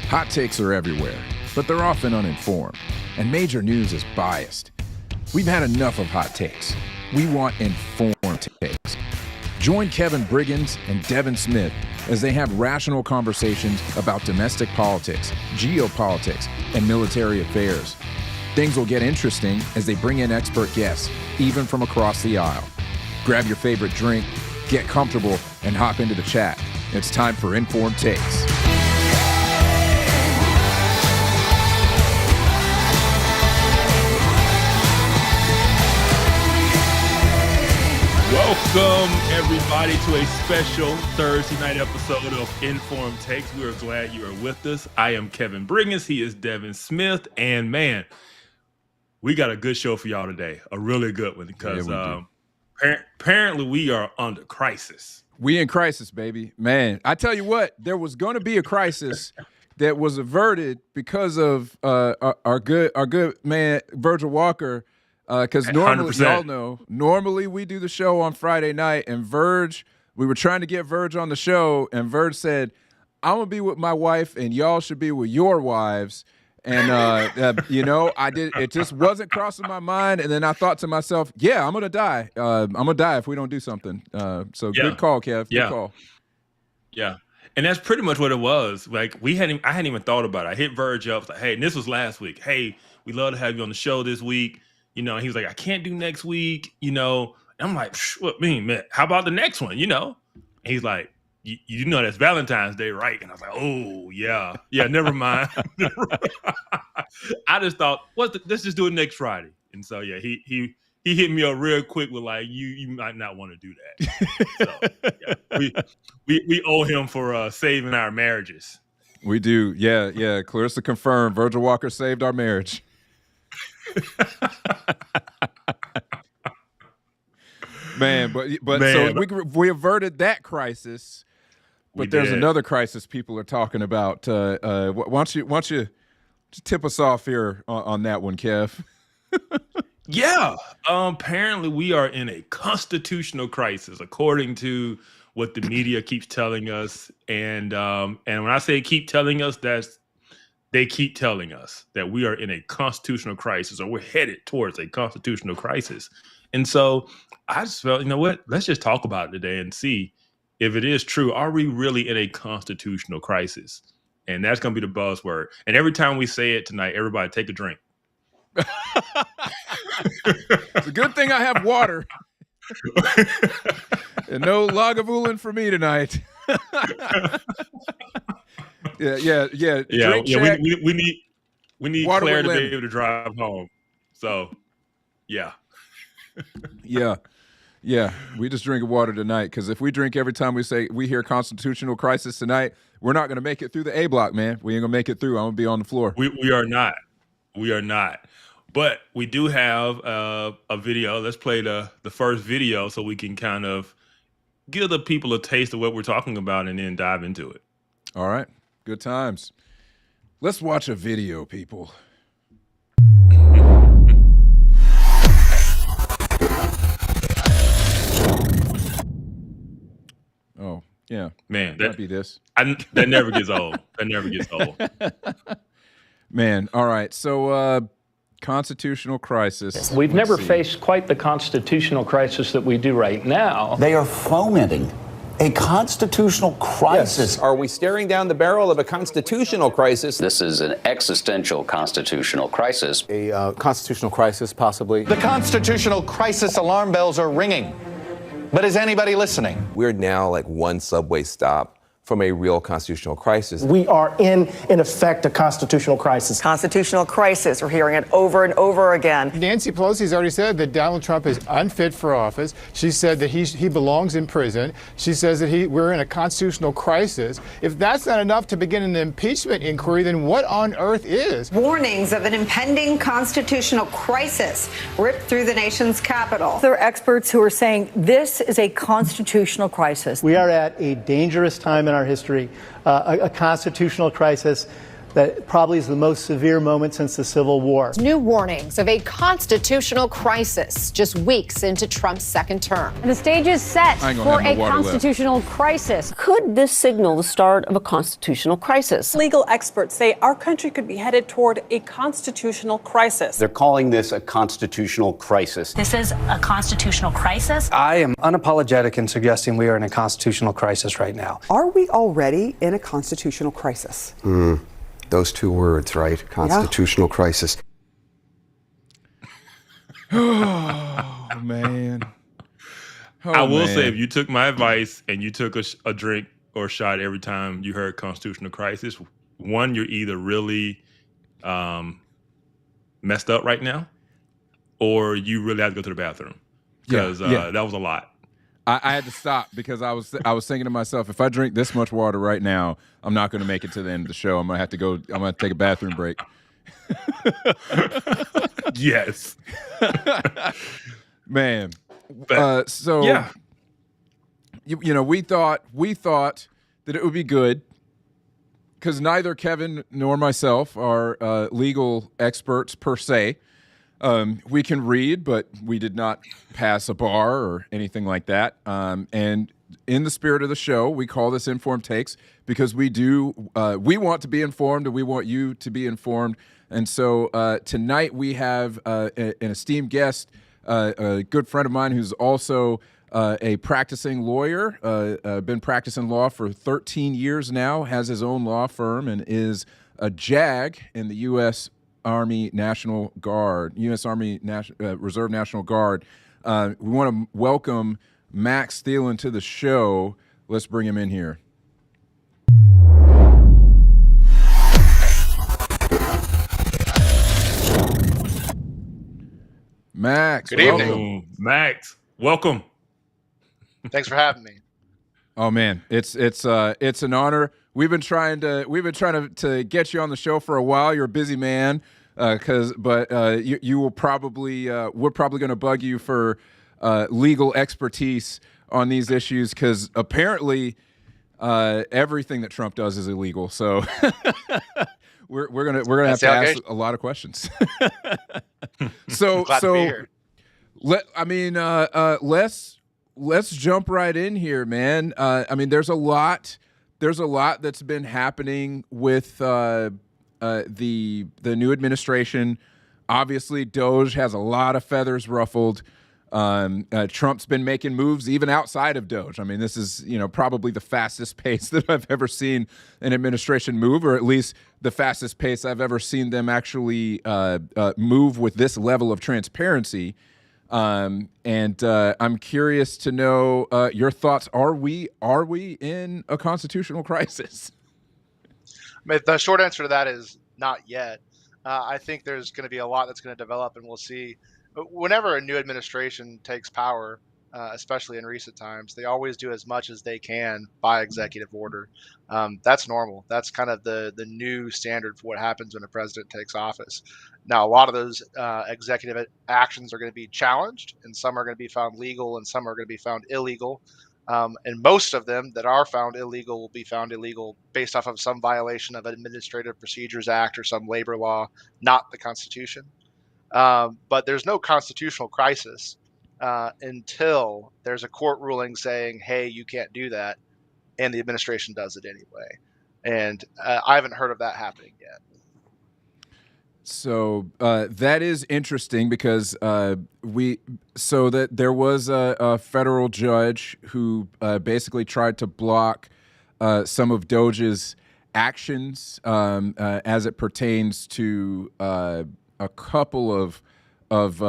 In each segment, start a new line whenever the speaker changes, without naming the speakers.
Hot takes are everywhere, but they're often uninformed, and major news is biased. We've had enough of hot takes. We want informed takes. Join Kevin Briggins and Devin Smith as they have rational conversations about domestic politics, geopolitics, and military affairs. Things will get interesting as they bring in expert guests, even from across the aisle. Grab your favorite drink, get comfortable, and hop into the chat. It's time for Informed Takes.
Welcome, everybody, to a special Thursday night episode of Informed Takes. We are glad you are with us. I am Kevin Briggins. He is Devin Smith. And, man, we got a good show for y'all today, a really good one, because apparently we are under crisis.
We in crisis, baby. Man, I tell you what, there was going to be a crisis that was averted because of our good man, Virgil Walker. Because normally,
100%.
y'all know, normally we do the show on Friday night, and we were trying to get Verge on the show, and Verge said, I'm going to be with my wife, and y'all should be with your wives. And, it just wasn't crossing my mind. And then I thought to myself, yeah, I'm going to die. I'm going to die if we don't do something. Good call, Kev. Good call.
Yeah. And that's pretty much what it was. Like, I hadn't even thought about it. I hit Verge up, like, hey, and this was last week. Hey, we'd love to have you on the show this week. You know, he was like, I can't do next week, And I'm like, what mean, man? How about the next one, And he's like, you know that's Valentine's Day, right? And I was like, oh, yeah. Yeah, never mind. I just thought, let's just do it next Friday. And so, yeah, he hit me up real quick with like, you might not want to do that. So, yeah, we owe him for saving our marriages.
We do. Yeah. Clarissa confirmed Virgil Walker saved our marriage. Man, so we averted that crisis, but there's another crisis people are talking about. Why don't you tip us off here on that one, Kev?
Yeah, apparently we are in a constitutional crisis, according to what the media keeps telling us. And when I say keep telling us, they keep telling us that we are in a constitutional crisis, or we're headed towards a constitutional crisis. And so I just felt, you know what, let's just talk about it today and see if it is true. Are we really in a constitutional crisis? And that's going to be the buzzword. And every time we say it tonight, everybody take a drink.
It's a good thing I have water. And no Lagavulin for me tonight. Yeah.
We need Claire to be able to drive home. So, yeah. Yeah. We just drinking water tonight, because if we drink every time we hear constitutional crisis tonight, we're not going to make it through the A block, man. We ain't going to make it through. I'm going to be on the floor. We are not. We are not. But we do have a video. Let's play the first video so we can kind of give the people a taste of what we're talking about and then dive into it.
All right. Good times. Let's watch a video, people. Oh, yeah.
Man,
that might be this.
That never gets old. That never gets old.
Man, all right. So, constitutional crisis.
We've never faced quite the constitutional crisis that we do right now.
They are fomenting a constitutional crisis.
Yes. Are we staring down the barrel of a constitutional crisis?
This is an existential constitutional crisis.
A constitutional crisis, possibly.
The constitutional crisis alarm bells are ringing. But is anybody listening?
We're now like one subway stop from a real constitutional crisis.
We are in effect, a constitutional crisis.
Constitutional crisis. We're hearing it over and over again.
Nancy Pelosi's already said that Donald Trump is unfit for office. She said that he belongs in prison. She says that we're in a constitutional crisis. If that's not enough to begin an impeachment inquiry, then what on earth is?
Warnings of an impending constitutional crisis ripped through the nation's capital.
There are experts who are saying this is a constitutional crisis.
We are at a dangerous time in our history, a constitutional crisis that probably is the most severe moment since the Civil War.
New warnings of a constitutional crisis just weeks into Trump's second term.
The stage is set for a constitutional crisis.
Could this signal the start of a constitutional crisis?
Legal experts say our country could be headed toward a constitutional crisis.
They're calling this a constitutional crisis.
This is a constitutional crisis.
I am unapologetic in suggesting we are in a constitutional crisis right now.
Are we already in a constitutional crisis?
Those two words, right? Constitutional crisis.
Oh, man.
I will say, if you took my advice and you took a drink or a shot every time you heard constitutional crisis, one, you're either really messed up right now, or you really have to go to the bathroom, because that was a lot.
I had to stop because I was thinking to myself, if I drink this much water right now, I'm not going to make it to the end of the show. I'm going to have to go. I'm going to take a bathroom break.
Yes.
Man.
So yeah,
you know, we thought that it would be good, because neither Kevin nor myself are legal experts per se. We can read, but we did not pass a bar or anything like that. And in the spirit of the show, we call this Informed Takes because we want to be informed, and we want you to be informed. And so tonight we have an esteemed guest, a good friend of mine who's also a practicing lawyer, been practicing law for 13 years now, has his own law firm, and is a JAG in the U.S. Army National Guard, U.S. Army Reserve National Guard. We want to welcome Max Thielen to the show. Let's bring him in here. Max.
Good evening.
Max, welcome.
Thanks for having me.
Oh man, it's an honor. We've been trying to get you on the show for a while. You're a busy man, but you will probably we're probably going to bug you for legal expertise on these issues, because apparently everything that Trump does is illegal. So we're gonna have to ask a lot of questions. Let's jump right in here, man. I mean, there's a lot that's been happening with the new administration. Obviously, DOGE has a lot of feathers ruffled. Trump's been making moves even outside of DOGE. I mean, this is, probably the fastest pace that I've ever seen an administration move, or at least the fastest pace I've ever seen them actually move with this level of transparency. And I'm curious to know your thoughts. Are we in a constitutional crisis?
The short answer to that is not yet. I think there's going to be a lot that's going to develop, and we'll see. Whenever a new administration takes power, especially in recent times, they always do as much as they can by executive order. That's normal. That's kind of the new standard for what happens when a president takes office. Now, a lot of those executive actions are going to be challenged, and some are going to be found legal, and some are going to be found illegal. And most of them that are found illegal will be found illegal based off of some violation of an Administrative Procedures Act or some labor law, not the Constitution. But there's no constitutional crisis until there's a court ruling saying, hey, you can't do that, and the administration does it anyway. And I haven't heard of that happening yet.
So that is interesting, because there was a federal judge who basically tried to block some of DOGE's actions as it pertains to a couple of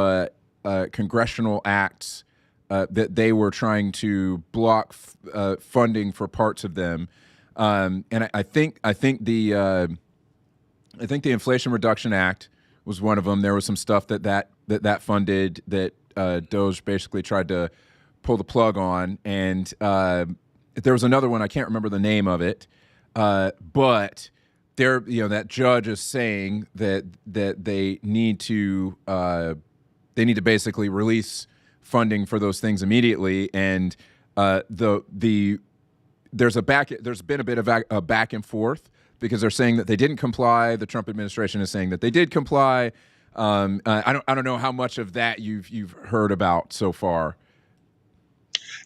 congressional acts that they were trying to block funding for parts of them, and I think the Inflation Reduction Act was one of them. There was some stuff that funded that DOGE basically tried to pull the plug on, and there was another one, I can't remember the name of it, but there, that judge is saying that they need to basically release funding for those things immediately, and the there's been a bit of a back and forth because they're saying that they didn't comply. The Trump administration is saying that they did comply. I don't know how much of that you've heard about so far.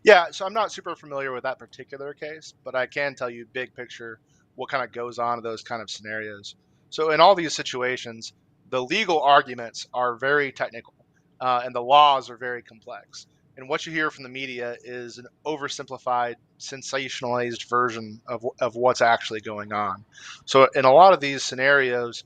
Yeah, so I'm not super familiar with that particular case, but I can tell you big picture what kind of goes on in those kind of scenarios. So in all these situations, the legal arguments are very technical, and the laws are very complex. And what you hear from the media is an oversimplified, sensationalized version of what's actually going on. So in a lot of these scenarios,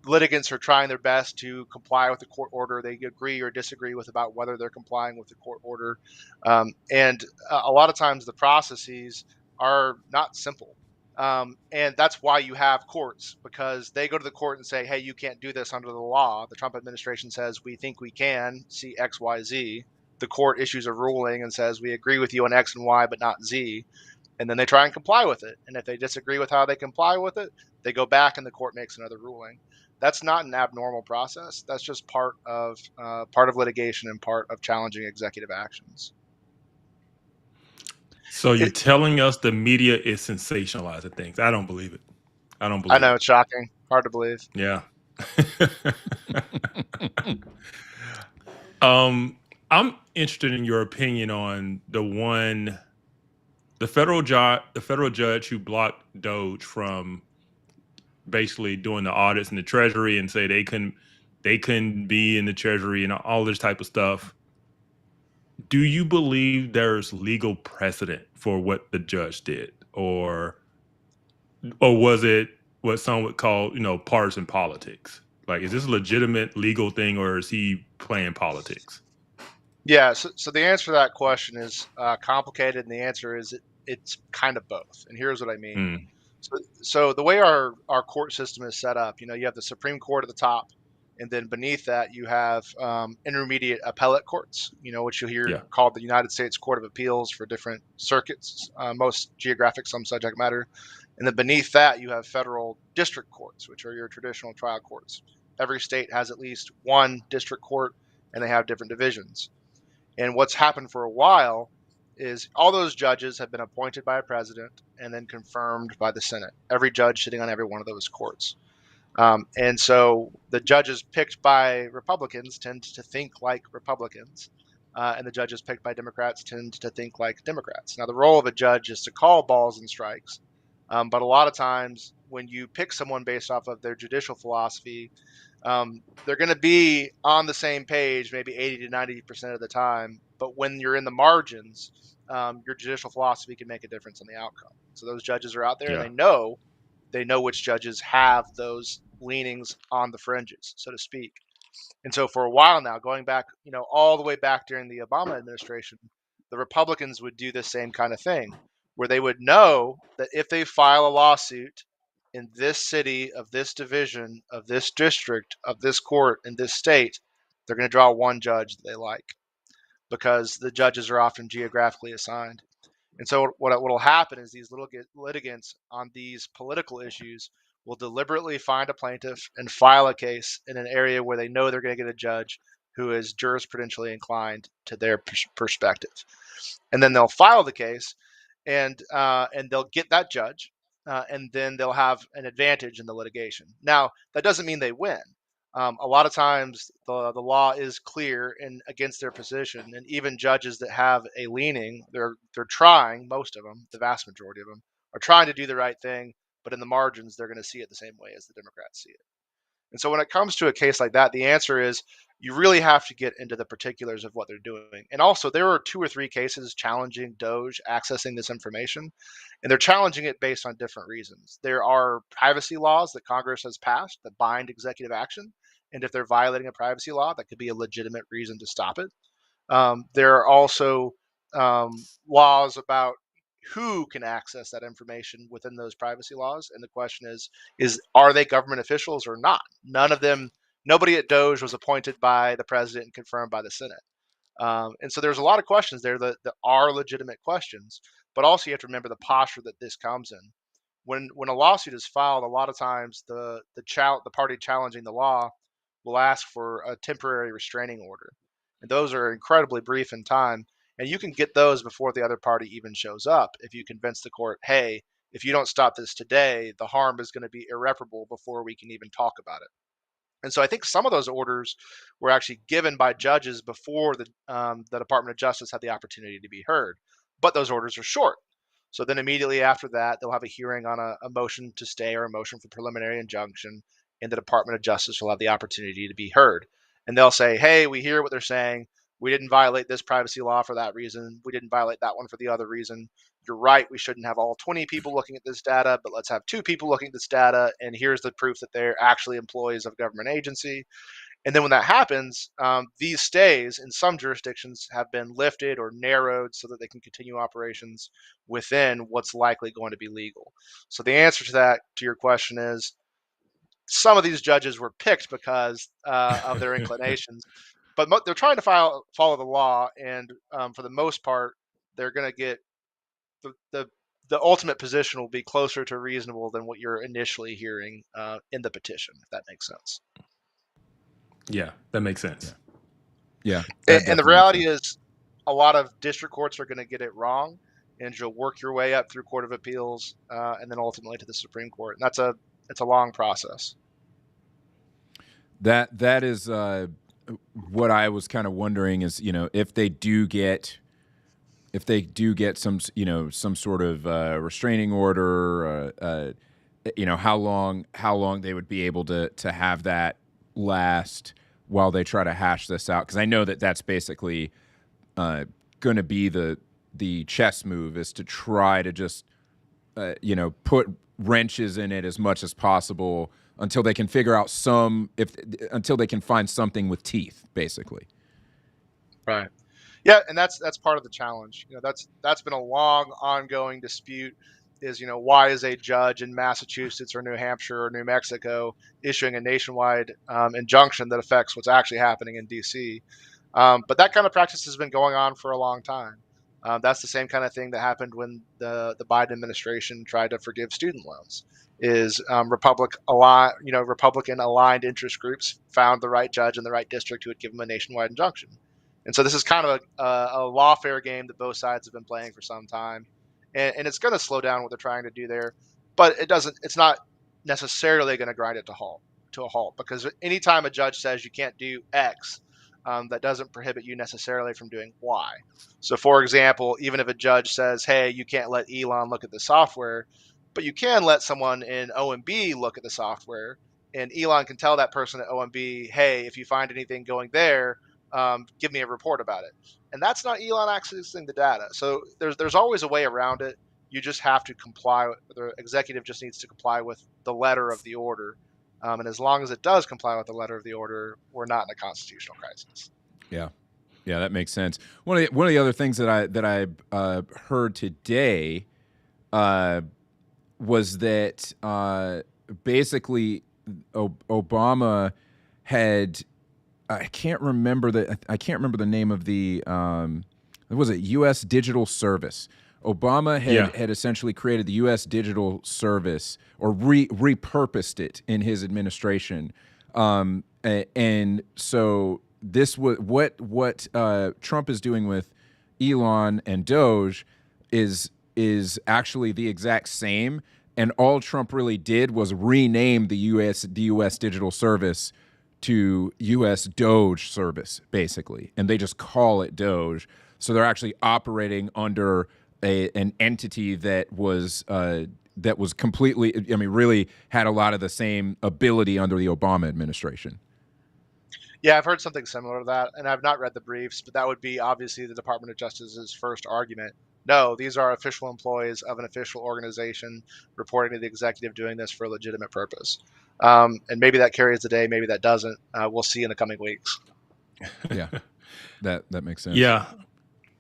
litigants are trying their best to comply with the court order. They agree or disagree with about whether they're complying with the court order, and a lot of times the processes are not simple. And that's why you have courts, because they go to the court and say, hey, you can't do this under the law. The Trump administration says, we think we can, see X, Y, Z. The court issues a ruling and says, we agree with you on X and Y, but not Z. And then they try and comply with it. And if they disagree with how they comply with it, they go back and the court makes another ruling. That's not an abnormal process. That's just part of litigation and part of challenging executive actions.
So you're telling us the media is sensationalizing things. I don't believe it. I don't believe
I know
it.
it's shocking. Hard to believe.
Yeah. I'm interested in your opinion on the federal judge who blocked DOGE from basically doing the audits in the Treasury and say they couldn't be in the Treasury and all this type of stuff. Do you believe there's legal precedent for what the judge did, or was it what some would call, partisan politics? Like, is this a legitimate legal thing, or is he playing politics?
Yeah, so the answer to that question is complicated, and the answer is it's kind of both. And here's what I mean. So the way our court system is set up, you have the Supreme Court at the top, and then beneath that you have intermediate appellate courts, which you'll hear called the United States Court of Appeals for different circuits, most geographic, some subject matter. And then beneath that you have federal district courts, which are your traditional trial courts. Every state has at least one district court, and they have different divisions. And what's happened for a while is all those judges have been appointed by a president and then confirmed by the Senate, every judge sitting on every one of those courts. And so the judges picked by Republicans tend to think like Republicans, and the judges picked by Democrats tend to think like Democrats. Now, the role of a judge is to call balls and strikes, but a lot of times when you pick someone based off of their judicial philosophy, they're going to be on the same page maybe 80 to 90% of the time. But when you're in the margins, your judicial philosophy can make a difference in the outcome. So those judges are out there, and they know which judges have those leanings on the fringes, so to speak. And so for a while now, going back, all the way back during the Obama administration, the Republicans would do the same kind of thing, where they would know that if they file a lawsuit in this city, of this division, of this district, of this court, in this state, they're going to draw one judge that they like, because the judges are often geographically assigned. And so what will happen is these little litigants on these political issues will deliberately find a plaintiff and file a case in an area where they know they're going to get a judge who is jurisprudentially inclined to their perspective. And then they'll file the case, and they'll get that judge, and then they'll have an advantage in the litigation. Now, that doesn't mean they win. A lot of times the law is clear and against their position, and even judges that have a leaning, they're trying, most of them, the vast majority of them, are trying to do the right thing, but in the margins, they're going to see it the same way as the Democrats see it. And so when it comes to a case like that, the answer is you really have to get into the particulars of what they're doing. And also, there are 2 or 3 cases challenging DOGE accessing this information, and they're challenging it based on different reasons. There are privacy laws that Congress has passed that bind executive action, and if they're violating a privacy law, that could be a legitimate reason to stop it. There are also laws about who can access that information within those privacy laws, and the question is are they government officials or not? Nobody at DOGE was appointed by the president and confirmed by the Senate. And so there's a lot of questions there that are legitimate questions, but also you have to remember the posture that this comes in. When a lawsuit is filed, a lot of times the party challenging the law will ask for a temporary restraining order, and those are incredibly brief in time. And you can get those before the other party even shows up if you convince the court, hey, if you don't stop this today, the harm is going to be irreparable before we can even talk about it. And so I think some of those orders were actually given by judges before the Department of Justice had the opportunity to be heard. But those orders are short. So then immediately after that, they'll have a hearing on a motion to stay or a motion for preliminary injunction, and the Department of Justice will have the opportunity to be heard. And they'll say, hey, we hear what they're saying. We didn't violate this privacy law for that reason. We didn't violate that one for the other reason. You're right. We shouldn't have all 20 people looking at this data, but let's have 2 people looking at this data. And here's the proof that they're actually employees of a government agency. And then when that happens, these stays in some jurisdictions have been lifted or narrowed so that they can continue operations within what's likely going to be legal. So the answer to that, to your question, is some of these judges were picked because of their inclinations, but they're trying to follow the law, and for the most part, they're going to get the ultimate position will be closer to reasonable than what you're initially hearing in the petition, if that makes sense.
Yeah, that makes sense.
Yeah.
And the reality is a lot of district courts are going to get it wrong, and you'll work your way up through Court of Appeals and then ultimately to the Supreme Court. And it's a long process.
That is what I was kind of wondering is, if they do get some, some sort of restraining order, how long they would be able to have that last while they try to hash this out. Because I know that's basically going to be the chess move, is to try to just, put wrenches in it as much as possible until they can figure out until they can find something with teeth, basically.
Right. Yeah, and that's part of the challenge. That's been a long, ongoing dispute. Is why is a judge in Massachusetts or New Hampshire or New Mexico issuing a nationwide injunction that affects what's actually happening in D.C. But that kind of practice has been going on for a long time. That's the same kind of thing that happened when the Biden administration tried to forgive student loans. Is Republican aligned interest groups found the right judge in the right district who would give them a nationwide injunction. And so this is kind of a lawfare game that both sides have been playing for some time, and it's going to slow down what they're trying to do there, but it's not necessarily going to grind it to a halt, because anytime a judge says you can't do X, that doesn't prohibit you necessarily from doing Y. So, for example, even if a judge says, hey, you can't let Elon look at the software, but you can let someone in OMB look at the software, and Elon can tell that person at OMB, hey, if you find anything going there, give me a report about it. And that's not Elon accessing the data. So there's always a way around it. You just have to comply. The executive just needs to comply with the letter of the order. And as long as it does comply with the letter of the order, we're not in a constitutional crisis.
Yeah. Yeah, that makes sense. One of the other things that I heard today was that basically Obama had, I can't remember the name of the was it U.S. Digital Service. Obama had essentially created the U.S. Digital Service, or repurposed it in his administration, and so this was what Trump is doing with Elon and DOGE is actually the exact same. And all Trump really did was rename the U.S. Digital Service to U.S. DOGE Service, basically, and they just call it DOGE. So they're actually operating under an entity that was completely, really had a lot of the same ability under the Obama administration.
Yeah, I've heard something similar to that, and I've not read the briefs, but that would be obviously the Department of Justice's first argument. No, these are official employees of an official organization reporting to the executive, doing this for a legitimate purpose. And maybe that carries the day, maybe that doesn't. We'll see in the coming weeks.
Yeah, that makes sense.
Yeah.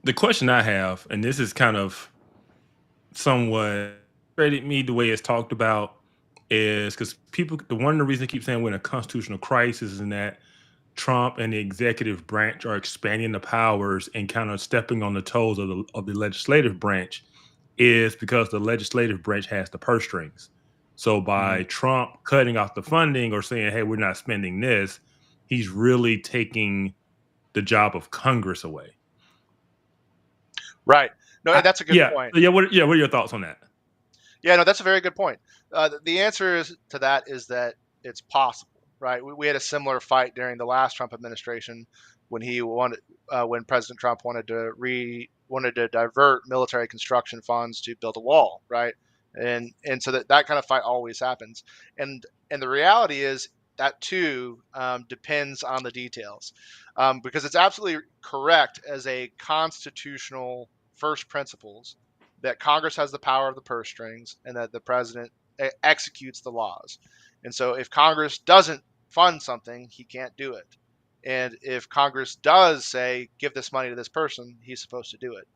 The question I have, and this is kind of somewhat frustrated me the way it's talked about, is because one of the reasons I keep saying we're in a constitutional crisis is in that Trump and the executive branch are expanding the powers and kind of stepping on the toes of the legislative branch, is because the legislative branch has the purse strings. So by Trump cutting off the funding or saying, hey, we're not spending this, he's really taking the job of Congress away.
Right. No, that's a good
Yeah.
point.
Yeah. What are your thoughts on that?
Yeah, no, that's a very good point. The answer to that is that it's possible, right? We had a similar fight during the last Trump administration when when President Trump wanted to divert military construction funds to build a wall, right? And so that kind of fight always happens. And the reality is that too depends on the details, because it's absolutely correct as a constitutional first principles that Congress has the power of the purse strings and that the president executes the laws. And so if Congress doesn't fund something, he can't do it. And if Congress does say, give this money to this person, he's supposed to do it.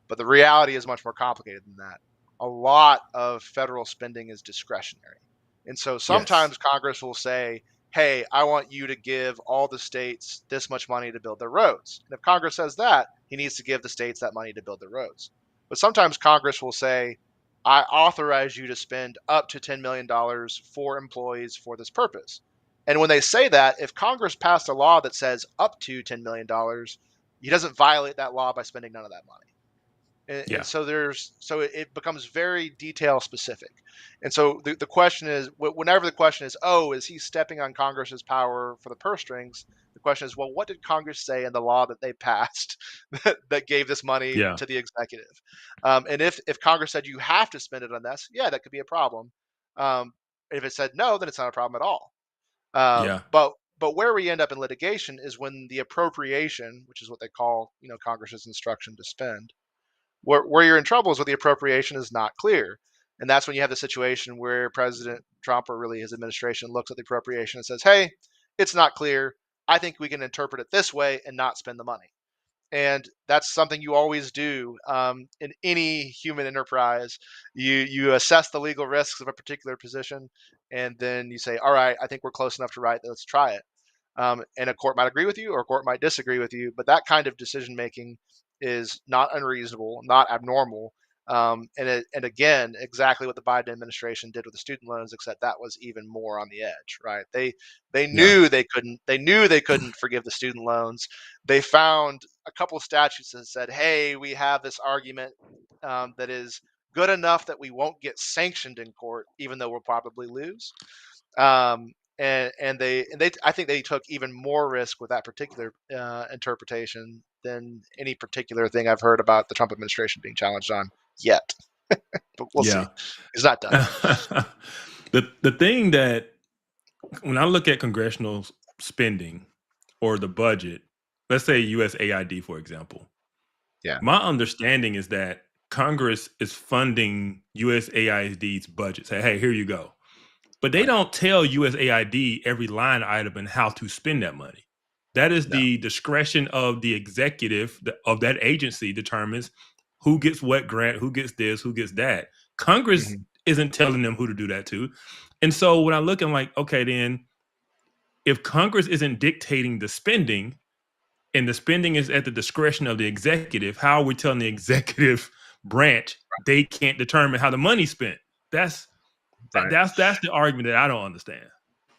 But the reality is much more complicated than that. A lot of federal spending is discretionary. And so sometimes Congress will say, hey, I want you to give all the states this much money to build their roads. And if Congress says that, he needs to give the states that money to build their roads. But sometimes Congress will say, I authorize you to spend up to $10 million for employees for this purpose. And when they say that, if Congress passed a law that says up to $10 million, he doesn't violate that law by spending none of that money. And so it becomes very detail specific. And so the question is, whenever the question is, oh, is he stepping on Congress's power for the purse strings? The question is, well, what did Congress say in the law that they passed that gave this money to the executive? And if Congress said you have to spend it on this, yeah, that could be a problem. If it said no, then it's not a problem at all. But where we end up in litigation is when the appropriation, which is what they call, Congress's instruction to spend, where you're in trouble is where the appropriation is not clear. And that's when you have the situation where President Trump, or really his administration, looks at the appropriation and says, hey, it's not clear. I think we can interpret it this way and not spend the money. And that's something you always do in any human enterprise. You assess the legal risks of a particular position, and then you say, all right, I think we're close enough to right. Let's try it. And a court might agree with you or a court might disagree with you, but that kind of decision making is not unreasonable, not abnormal. And again, exactly what the Biden administration did with the student loans, except that was even more on the edge, right? They knew they couldn't forgive the student loans. They found a couple of statutes that said, hey, we have this argument that is good enough that we won't get sanctioned in court, even though we'll probably lose. And they I think they took even more risk with that particular interpretation than any particular thing I've heard about the Trump administration being challenged on yet. But we'll see. It's not done.
The thing that, when I look at congressional spending or the budget, let's say USAID, for example.
Yeah.
My understanding is that Congress is funding USAID's budget. Say, hey, here you go. But they don't tell USAID every line item and how to spend that money. That is the discretion of the executive of that agency determines who gets what grant, who gets this, who gets that. Congress isn't telling them who to do that to. And so when I look, I'm like, okay, then if Congress isn't dictating the spending and the spending is at the discretion of the executive, how are we telling the executive branch they can't determine how the money's spent? That's the argument that I don't understand.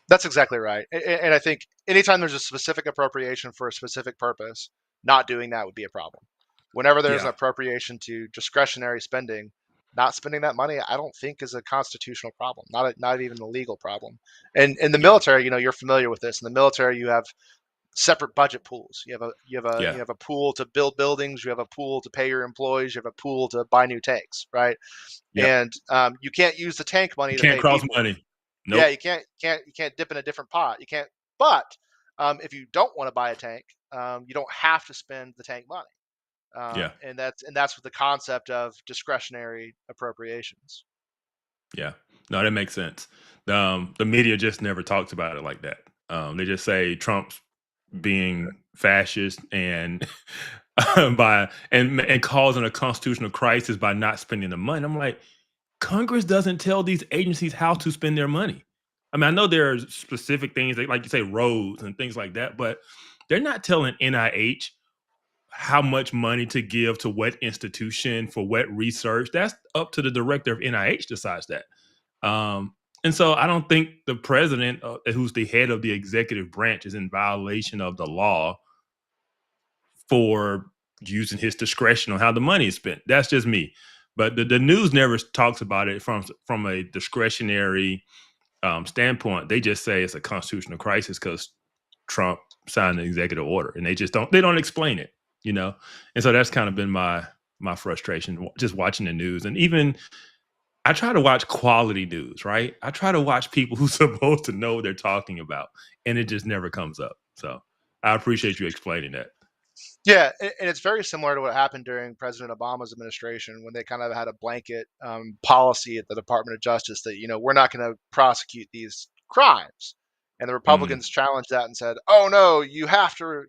That's exactly right. And I think anytime there's a specific appropriation for a specific purpose, not doing that would be a problem. Whenever there's an appropriation to discretionary spending, not spending that money, I don't think is a constitutional problem, not even a legal problem. And in the military, you're familiar with this. In the military, you have separate budget pools. You have a pool to build buildings. You have a pool to pay your employees. You have a pool to buy new tanks, right? And you can't use the tank money.
You can't cross money. Nope.
Yeah, you can't dip in a different pot. You can't. But if you don't want to buy a tank, you don't have to spend the tank money. And that's what the concept of discretionary appropriations.
Yeah, no, that makes sense. The media just never talks about it like that. They just say Trump's being fascist and and causing a constitutional crisis by not spending the money. I'm like, Congress doesn't tell these agencies how to spend their money. I mean, I know there are specific things like you say, roads and things like that, but they're not telling NIH how much money to give to what institution for what research. That's up to the director of NIH decides that. And so I don't think the president, who's the head of the executive branch, is in violation of the law for using his discretion on how the money is spent. That's just me. But the news never talks about it from a discretionary standpoint. They just say it's a constitutional crisis because Trump signed an executive order, and they don't explain it, And so that's kind of been my frustration just watching the news. And even I try to watch quality news, right? I try to watch people who's supposed to know what they're talking about, and it just never comes up. So I appreciate you explaining that.
Yeah, and it's very similar to what happened during President Obama's administration when they kind of had a blanket policy at the Department of Justice that, we're not going to prosecute these crimes. And the Republicans challenged that and said, "Oh no, you have to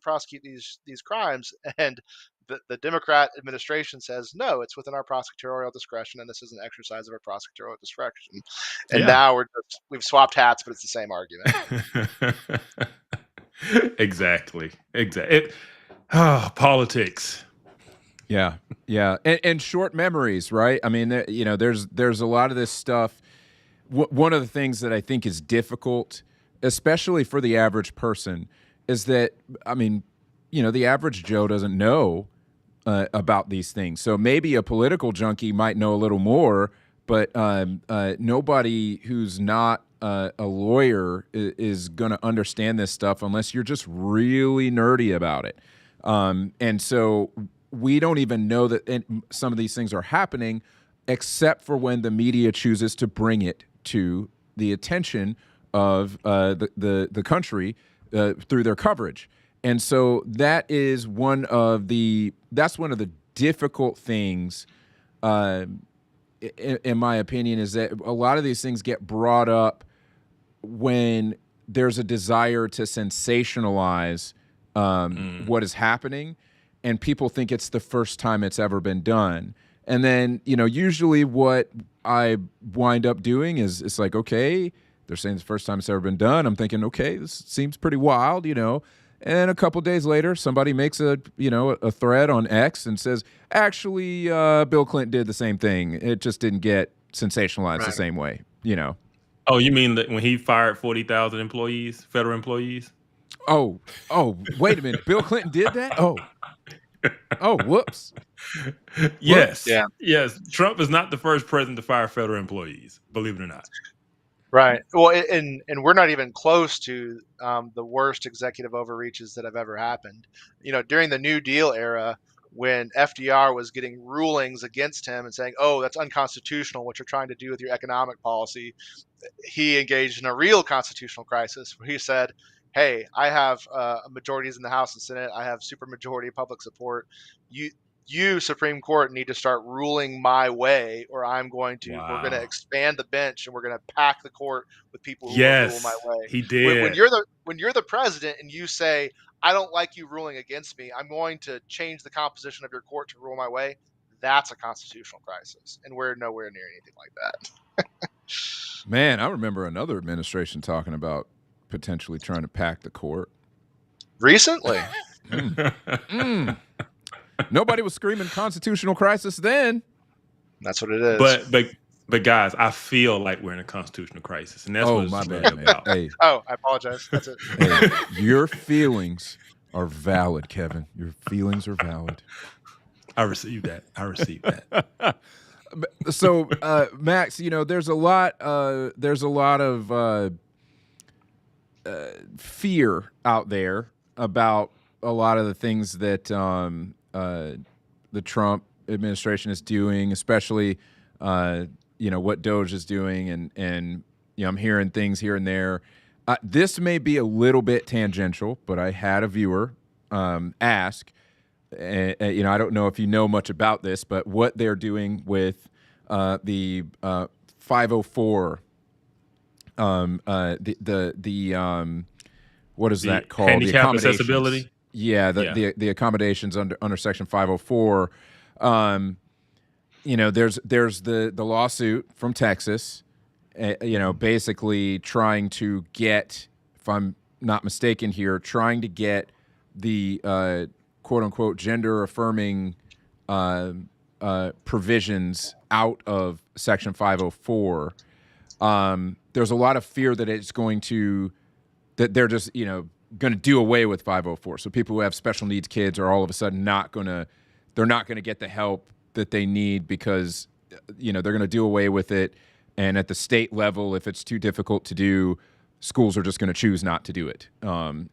prosecute these crimes." And the Democrat administration says, "No, it's within our prosecutorial discretion, and this is an exercise of our prosecutorial discretion." And now we've swapped hats, but it's the same argument.
Exactly. Politics.
Yeah. And short memories, right? I mean, there's a lot of this stuff. One of the things that I think is difficult, especially for the average person, is that, the average Joe doesn't know about these things. So maybe a political junkie might know a little more, but nobody who's not a lawyer is going to understand this stuff unless you're just really nerdy about it. And so we don't even know that some of these things are happening, except for when the media chooses to bring it to the attention of the country through their coverage. And so that's one of the difficult things, in my opinion, is that a lot of these things get brought up when there's a desire to sensationalize what is happening, and people think it's the first time it's ever been done. And then, usually what I wind up doing is it's like, okay, they're saying it's the first time it's ever been done. I'm thinking, okay, this seems pretty wild, And a couple days later, somebody makes a thread on X and says, actually, Bill Clinton did the same thing. It just didn't get sensationalized the same way,
Oh, you mean that when he fired 40,000 employees, federal employees?
Oh, wait a minute. Bill Clinton did that? Oh, whoops.
Yes. Yeah. Yes. Trump is not the first president to fire federal employees, believe it or not.
Right. Well, and we're not even close to the worst executive overreaches that have ever happened. During the New Deal era, when FDR was getting rulings against him and saying, "Oh, that's unconstitutional, what you're trying to do with your economic policy," he engaged in a real constitutional crisis where he said, "Hey, I have majorities in the House and Senate. I have supermajority public support. You Supreme Court need to start ruling my way, or we're going to expand the bench and we're going to pack the court with people who will rule my way."
He did.
When you're the president and you say, "I don't like you ruling against me, I'm going to change the composition of your court to rule my way," that's a constitutional crisis, and we're nowhere near anything like that.
Man, I remember another administration talking about potentially trying to pack the court
recently.
Nobody was screaming constitutional crisis then.
That's what it is.
But guys, I feel like we're in a constitutional crisis, and that's what it's really about.
Hey.
Oh, I apologize. That's it.
Hey, your feelings are valid, Kevin. Your feelings are valid.
I received that.
So, Max, there's a lot of fear out there about a lot of the things that the Trump administration is doing, especially what DOGE is doing, and I'm hearing things here and there. This may be a little bit tangential, but I had a viewer ask. I don't know if you know much about this, but what they're doing with the 504, what is that called?
Handicap accessibility.
Yeah, the accommodations under Section 504. There's the lawsuit from Texas. Basically trying to get, if I'm not mistaken here, trying to get the quote unquote gender affirming provisions out of Section 504. There's a lot of fear that it's going to, that they're just, going to do away with 504. So people who have special needs kids are all of a sudden they're not going to get the help that they need because, they're going to do away with it. And at the state level, if it's too difficult to do, schools are just going to choose not to do it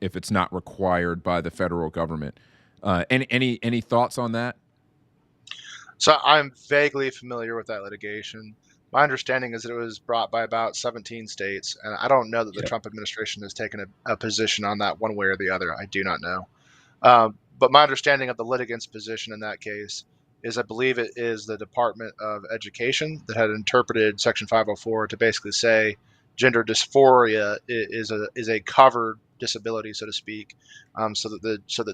if it's not required by the federal government. Any thoughts on that?
So I'm vaguely familiar with that litigation. My understanding is that it was brought by about 17 states, and I don't know that the Trump administration has taken a position on that one way or the other. I do not know. But my understanding of the litigant's position in that case is I believe it is the Department of Education that had interpreted Section 504 to basically say gender dysphoria is a covered disability, so to speak, so that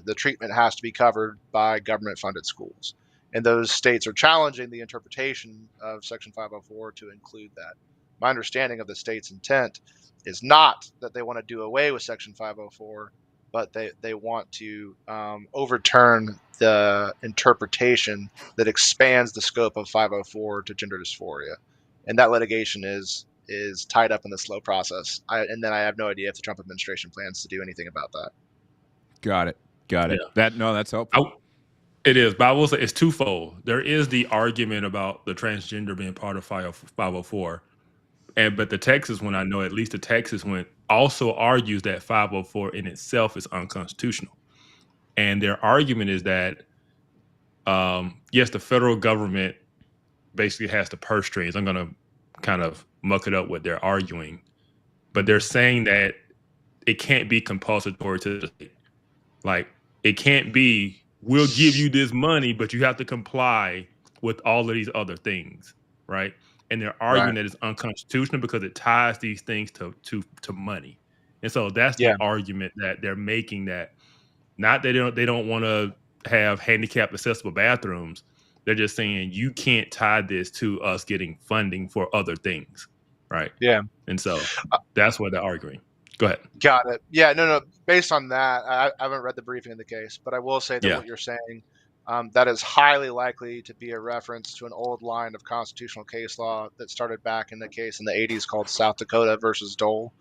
the treatment has to be covered by government-funded schools. And those states are challenging the interpretation of Section 504 to include that. My understanding of the state's intent is not that they want to do away with Section 504, but they want to overturn the interpretation that expands the scope of 504 to gender dysphoria. And that litigation is tied up in the slow process. And then I have no idea if the Trump administration plans to do anything about that.
Got it.
Yeah.
That's helpful.
It is, but I will say it's twofold. There is the argument about the transgender being part of 504, but the Texas one, I know at least the Texas one also argues that 504 in itself is unconstitutional. And their argument is that, yes, the federal government basically has the purse strings. I'm going to kind of muck it up what they're arguing, but they're saying that it can't be compulsory to the state. Like, it can't be, we'll give you this money, but you have to comply with all of these other things, right? And they're arguing that it's unconstitutional because it ties these things to money. And so that's the argument that they're making, that not that they don't want to have handicapped accessible bathrooms. They're just saying you can't tie this to us getting funding for other things, right?
Yeah.
And so that's what they're arguing. Go ahead.
Got it. Yeah, no. Based on that, I haven't read the briefing of the case, but I will say that what you're saying, that is highly likely to be a reference to an old line of constitutional case law that started back in the case in the 80s called South Dakota versus Dole.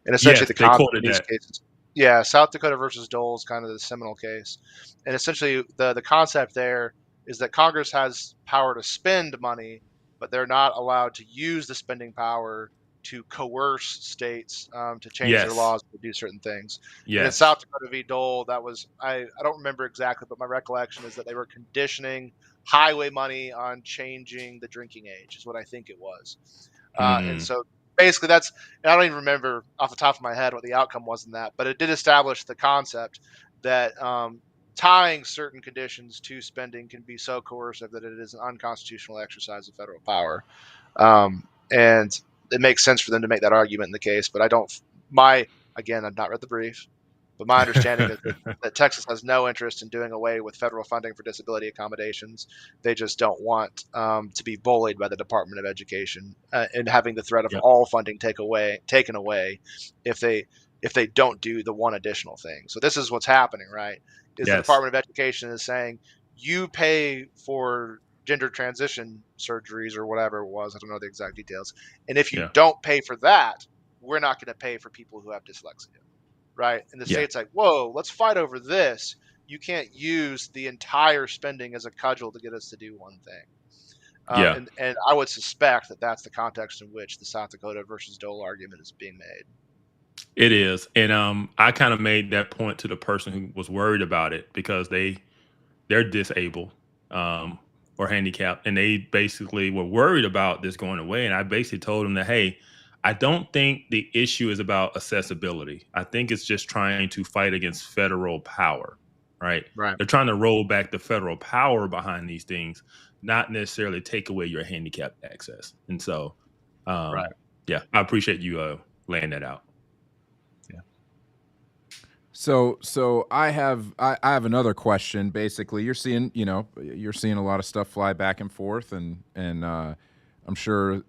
And essentially the concept of these cases. Yeah, South Dakota versus Dole is kind of the seminal case. And essentially the concept there is that Congress has power to spend money, but they're not allowed to use the spending power to coerce states to change their laws to do certain things. And in South Dakota v. Dole, that was, I don't remember exactly, but my recollection is that they were conditioning highway money on changing the drinking age, is what I think it was. And so basically and I don't even remember off the top of my head what the outcome was in that, but it did establish the concept that tying certain conditions to spending can be so coercive that it is an unconstitutional exercise of federal power. And it makes sense for them to make that argument in the case, but again, I've not read the brief, but my understanding is that Texas has no interest in doing away with federal funding for disability accommodations. They just don't want to be bullied by the Department of Education and having the threat of all funding taken away if they don't do the one additional thing. So this is what's happening, right? Is the Department of Education is saying, you pay for gender transition surgeries or whatever it was. I don't know the exact details. And if you don't pay for that, we're not going to pay for people who have dyslexia, right? And the state's like, whoa, let's fight over this. You can't use the entire spending as a cudgel to get us to do one thing. And I would suspect that that's the context in which the South Dakota versus Dole argument is being made.
It is. And I kind of made that point to the person who was worried about it because they're disabled. Or handicapped, and they basically were worried about this going away. And I basically told them that, hey, I don't think the issue is about accessibility. I think it's just trying to fight against federal power, right? They're trying to roll back the federal power behind these things, not necessarily take away your handicapped access. And so, I appreciate you laying that out.
So I have another question. Basically, you're seeing a lot of stuff fly back and forth, and I'm sure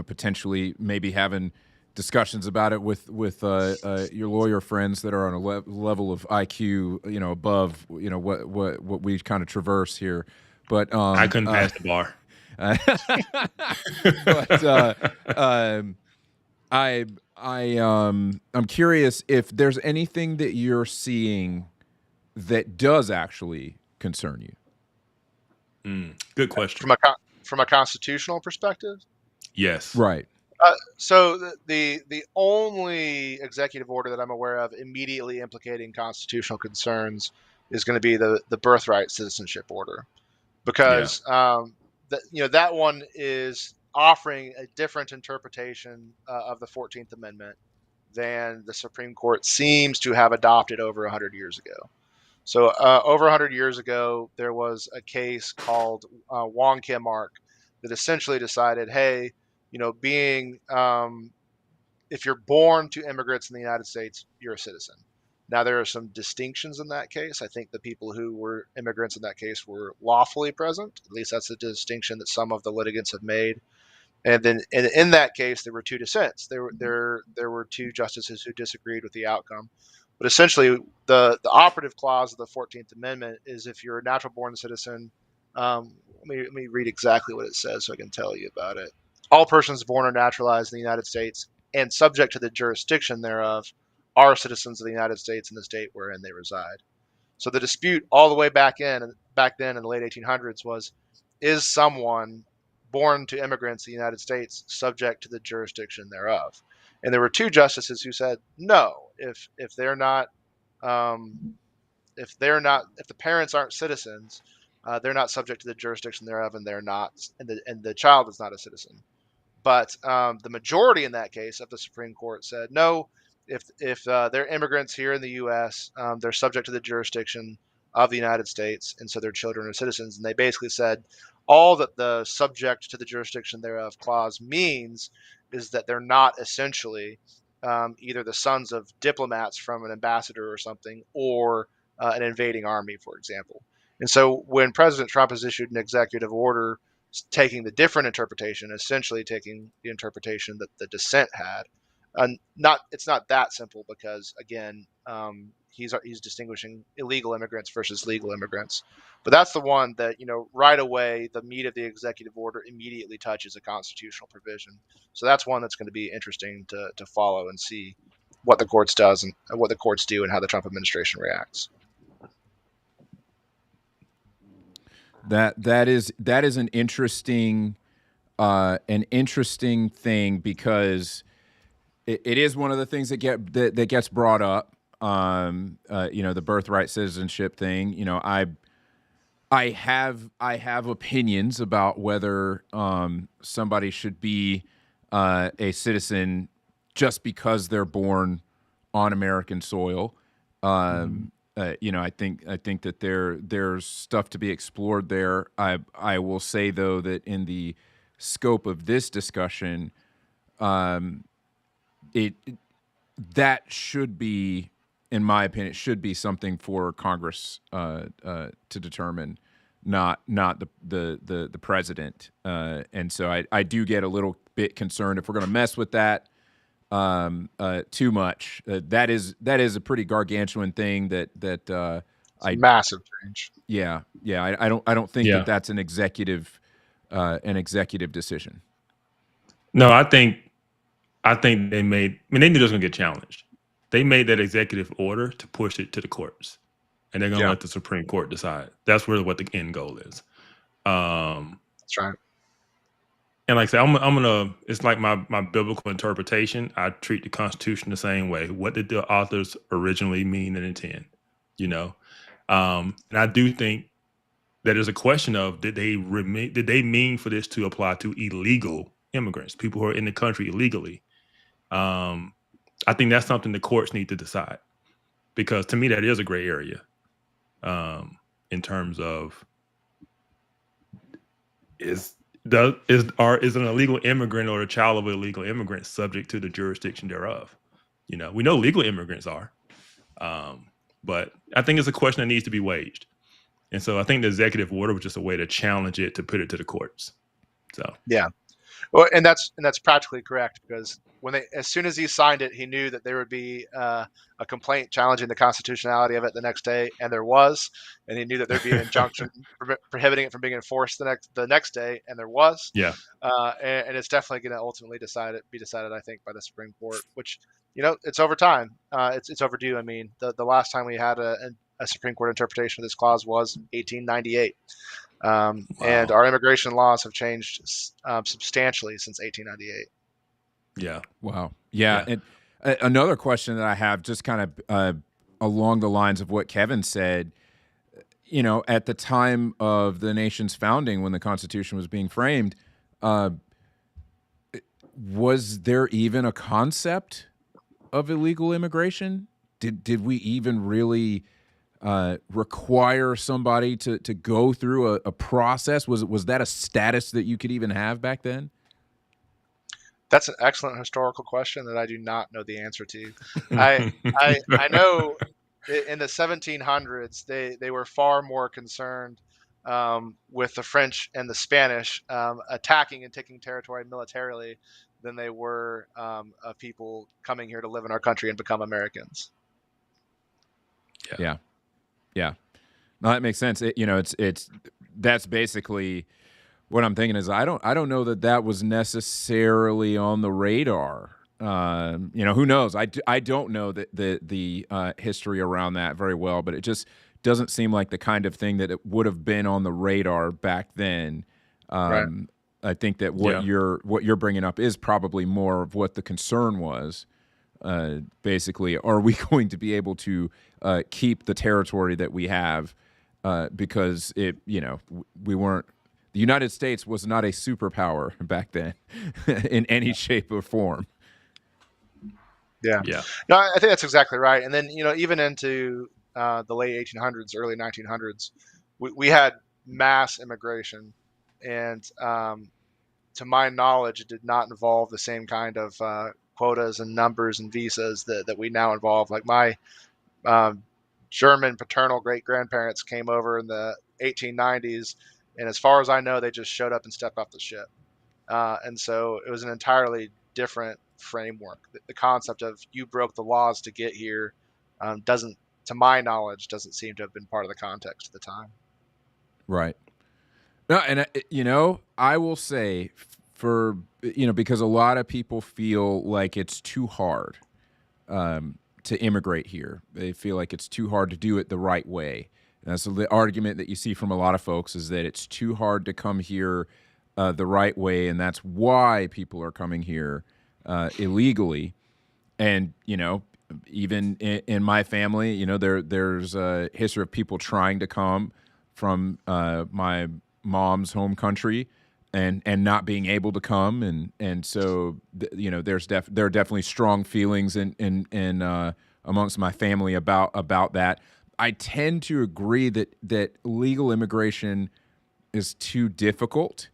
potentially maybe having discussions about it with your lawyer friends that are on a level of IQ above what we kind of traverse here. But
I couldn't pass the bar.
I'm curious if there's anything that you're seeing that does actually concern you.
Good question.
From a constitutional perspective.
Yes.
Right.
So the only executive order that I'm aware of immediately implicating constitutional concerns is going to be the birthright citizenship order, because that one is offering a different interpretation of the 14th Amendment than the Supreme Court seems to have adopted over 100 years ago. So over 100 years ago, there was a case called Wong Kim Ark that essentially decided, hey, being if you're born to immigrants in the United States, you're a citizen. Now, there are some distinctions in that case. I think the people who were immigrants in that case were lawfully present. At least that's the distinction that some of the litigants have made. And then in that case, there were two dissents. There were two justices who disagreed with the outcome. But essentially, the operative clause of the 14th Amendment is if you're a natural born citizen. Let me read exactly what it says so I can tell you about it. All persons born or naturalized in the United States and subject to the jurisdiction thereof are citizens of the United States in the state wherein they reside. So the dispute all the way back then in the late 1800s was, is someone born to immigrants in the United States subject to the jurisdiction thereof? And there were two justices who said no. If the parents aren't citizens, they're not subject to the jurisdiction thereof, and the child is not a citizen. But the majority in that case of the Supreme Court said no. If they're immigrants here in the U.S., they're subject to the jurisdiction of the United States, and so their children are citizens. And they basically said all that the subject to the jurisdiction thereof clause means is that they're not essentially either the sons of diplomats from an ambassador or something, or an invading army, for example. And so when President Trump has issued an executive order taking the different interpretation, essentially taking the interpretation that the dissent had, it's not that simple, because again, he's distinguishing illegal immigrants versus legal immigrants. But that's the one that, right away, the meat of the executive order immediately touches a constitutional provision. So that's one that's going to be interesting to follow and see what the courts do and how the Trump administration reacts.
That is an interesting thing, because it is one of the things that gets brought up. The birthright citizenship thing. I have opinions about whether somebody should be a citizen just because they're born on American soil. I think that there's stuff to be explored there. I will say, though, that in the scope of this discussion, that should be, in my opinion, it should be something for Congress to determine, not the president. And so I do get a little bit concerned if we're going to mess with that too much. That is a pretty gargantuan thing that
massive change.
Yeah. I don't think that's an executive decision.
No, I think they knew it was going to get challenged. They made that executive order to push it to the courts, and they're going to let the Supreme Court decide. That's really what the end goal is.
That's right.
And like I said, it's like my biblical interpretation. I treat the Constitution the same way. What did the authors originally mean and intend? And I do think that there's a question of, did they mean for this to apply to illegal immigrants, people who are in the country illegally? I think that's something the courts need to decide, because to me that is a gray area in terms of is an illegal immigrant or a child of an illegal immigrant subject to the jurisdiction thereof? We know legal immigrants are, but I think it's a question that needs to be waged. And so I think the executive order was just a way to challenge it, to put it to the courts. So
yeah, well, and that's practically correct, because as soon as he signed it, he knew that there would be a complaint challenging the constitutionality of it the next day, and there was, and he knew that there'd be an injunction prohibiting it from being enforced the next day, and there was.
Yeah.
And it's definitely going to ultimately be decided, I think, by the Supreme Court, which, it's over time. It's overdue. I mean, the last time we had a Supreme Court interpretation of this clause was 1898. And our immigration laws have changed substantially since 1898.
Yeah.
Wow. Yeah. And another question that I have, just kind of along the lines of what Kevin said, at the time of the nation's founding, when the Constitution was being framed, was there even a concept of illegal immigration? Did we even really require somebody to go through a process? Was that a status that you could even have back then?
That's an excellent historical question that I do not know the answer to. I know in the 1700s they were far more concerned with the French and the Spanish attacking and taking territory militarily than they were of people coming here to live in our country and become Americans.
Yeah. No, that makes sense. That's basically what I'm thinking. Is I don't know that was necessarily on the radar. Who knows? I don't know the history around that very well, but it just doesn't seem like the kind of thing that it would have been on the radar back then.
Right.
I think that what you're bringing up is probably more of what the concern was. Basically, are we going to be able to keep the territory that we have? Because we weren't. The United States was not a superpower back then in any shape or form.
Yeah. No, I think that's exactly right. And then, even into the late 1800s, early 1900s, we had mass immigration. And to my knowledge, it did not involve the same kind of quotas and numbers and visas that we now involve. Like my German paternal great-grandparents came over in the 1890s. And as far as I know, they just showed up and stepped off the ship. And so it was an entirely different framework. The concept of you broke the laws to get here doesn't, to my knowledge, doesn't seem to have been part of the context at the time.
Right. No, and I will say because a lot of people feel like it's too hard to immigrate here. They feel like it's too hard to do it the right way. And so the argument that you see from a lot of folks is that it's too hard to come here the right way, and that's why people are coming here illegally. And even in my family, there's a history of people trying to come from my mom's home country and not being able to come, and so there are definitely strong feelings in amongst my family about that. I tend to agree that legal immigration is too difficult.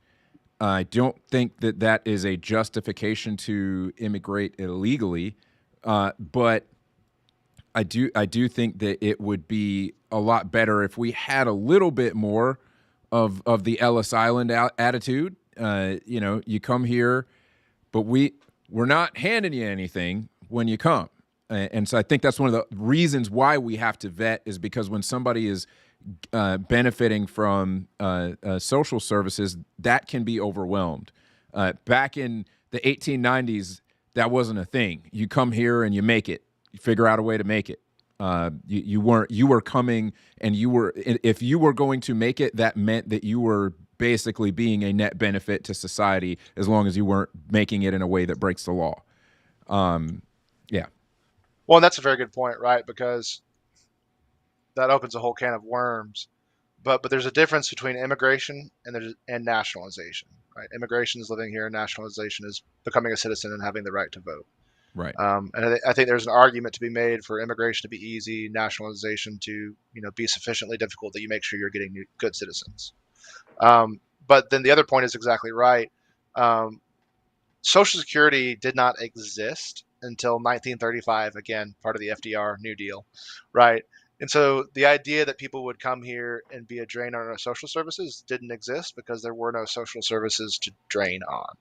I don't think that is a justification to immigrate illegally, but I do think that it would be a lot better if we had a little bit more of the Ellis Island attitude. You come here, but we're not handing you anything when you come. And so I think that's one of the reasons why we have to vet, is because when somebody is benefiting from social services, that can be overwhelmed. Back in the 1890s, that wasn't a thing. You come here and you make it. You figure out a way to make it. You were coming, and if you were going to make it, that meant that you were basically being a net benefit to society, as long as you weren't making it in a way that breaks the law. Yeah.
Well, and that's a very good point, right? Because that opens a whole can of worms. But there's a difference between immigration and nationalization, right? Immigration is living here, and nationalization is becoming a citizen and having the right to vote.
Right.
And I think there's an argument to be made for immigration to be easy, nationalization to be sufficiently difficult that you make sure you're getting good citizens. But then the other point is exactly right. Social Security did not exist until 1935, again, part of the FDR New Deal, right? And so the idea that people would come here and be a drain on our social services didn't exist because there were no social services to drain on.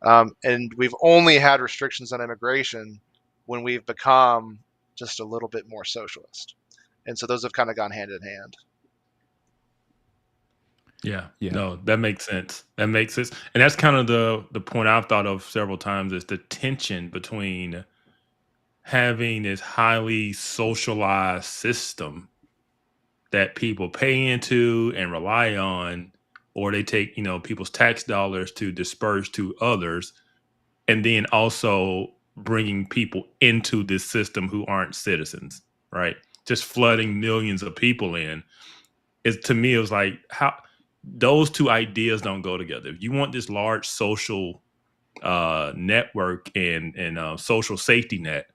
And we've only had restrictions on immigration when we've become just a little bit more socialist. And so those have kind of gone hand in hand.
Yeah. No, that makes sense. That makes sense. And that's kind of the point I've thought of several times is the tension between having this highly socialized system that people pay into and rely on, or they take, people's tax dollars to disperse to others, and then also bringing people into this system who aren't citizens, right? Just flooding millions of people in. To me, it was like, how those two ideas don't go together. If you want this large social network and social safety net,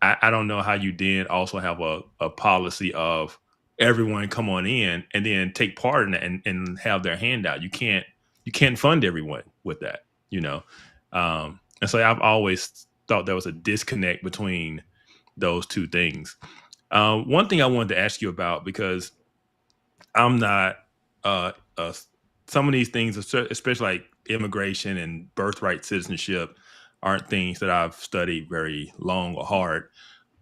I don't know how you then also have a policy of everyone come on in and then take part in it and have their handout. You can't fund everyone with that, and so I've always thought there was a disconnect between those two things. One thing I wanted to ask you about, because I'm not some of these things, especially like immigration and birthright citizenship, aren't things that I've studied very long or hard.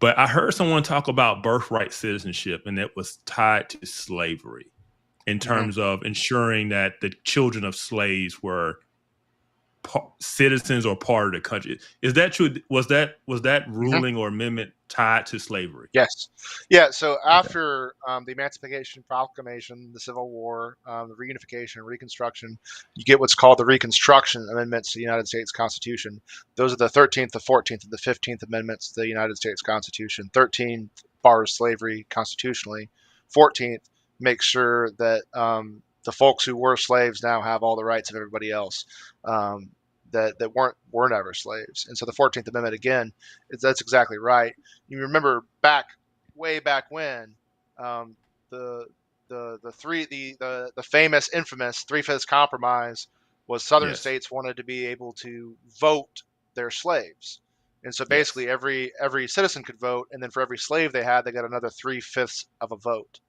But I heard someone talk about birthright citizenship, and it was tied to slavery in terms of ensuring that the children of slaves were citizens or part of the country. Is that true? Was that ruling or amendment tied to slavery?
Yes. Yeah. So after the Emancipation Proclamation, the Civil War, the reunification, Reconstruction, you get what's called the Reconstruction Amendments to the United States Constitution. Those are the 13th, the 14th, and the 15th Amendments to the United States Constitution. 13th bars slavery constitutionally. 14th makes sure that the folks who were slaves now have all the rights of everybody else. That weren't ever slaves. And so the 14th Amendment, again, that's exactly right. You remember way back when, the famous, infamous 3/5 compromise was Southern states wanted to be able to vote their slaves. And so basically every citizen could vote, and then for every slave they had, they got another 3/5 of a vote.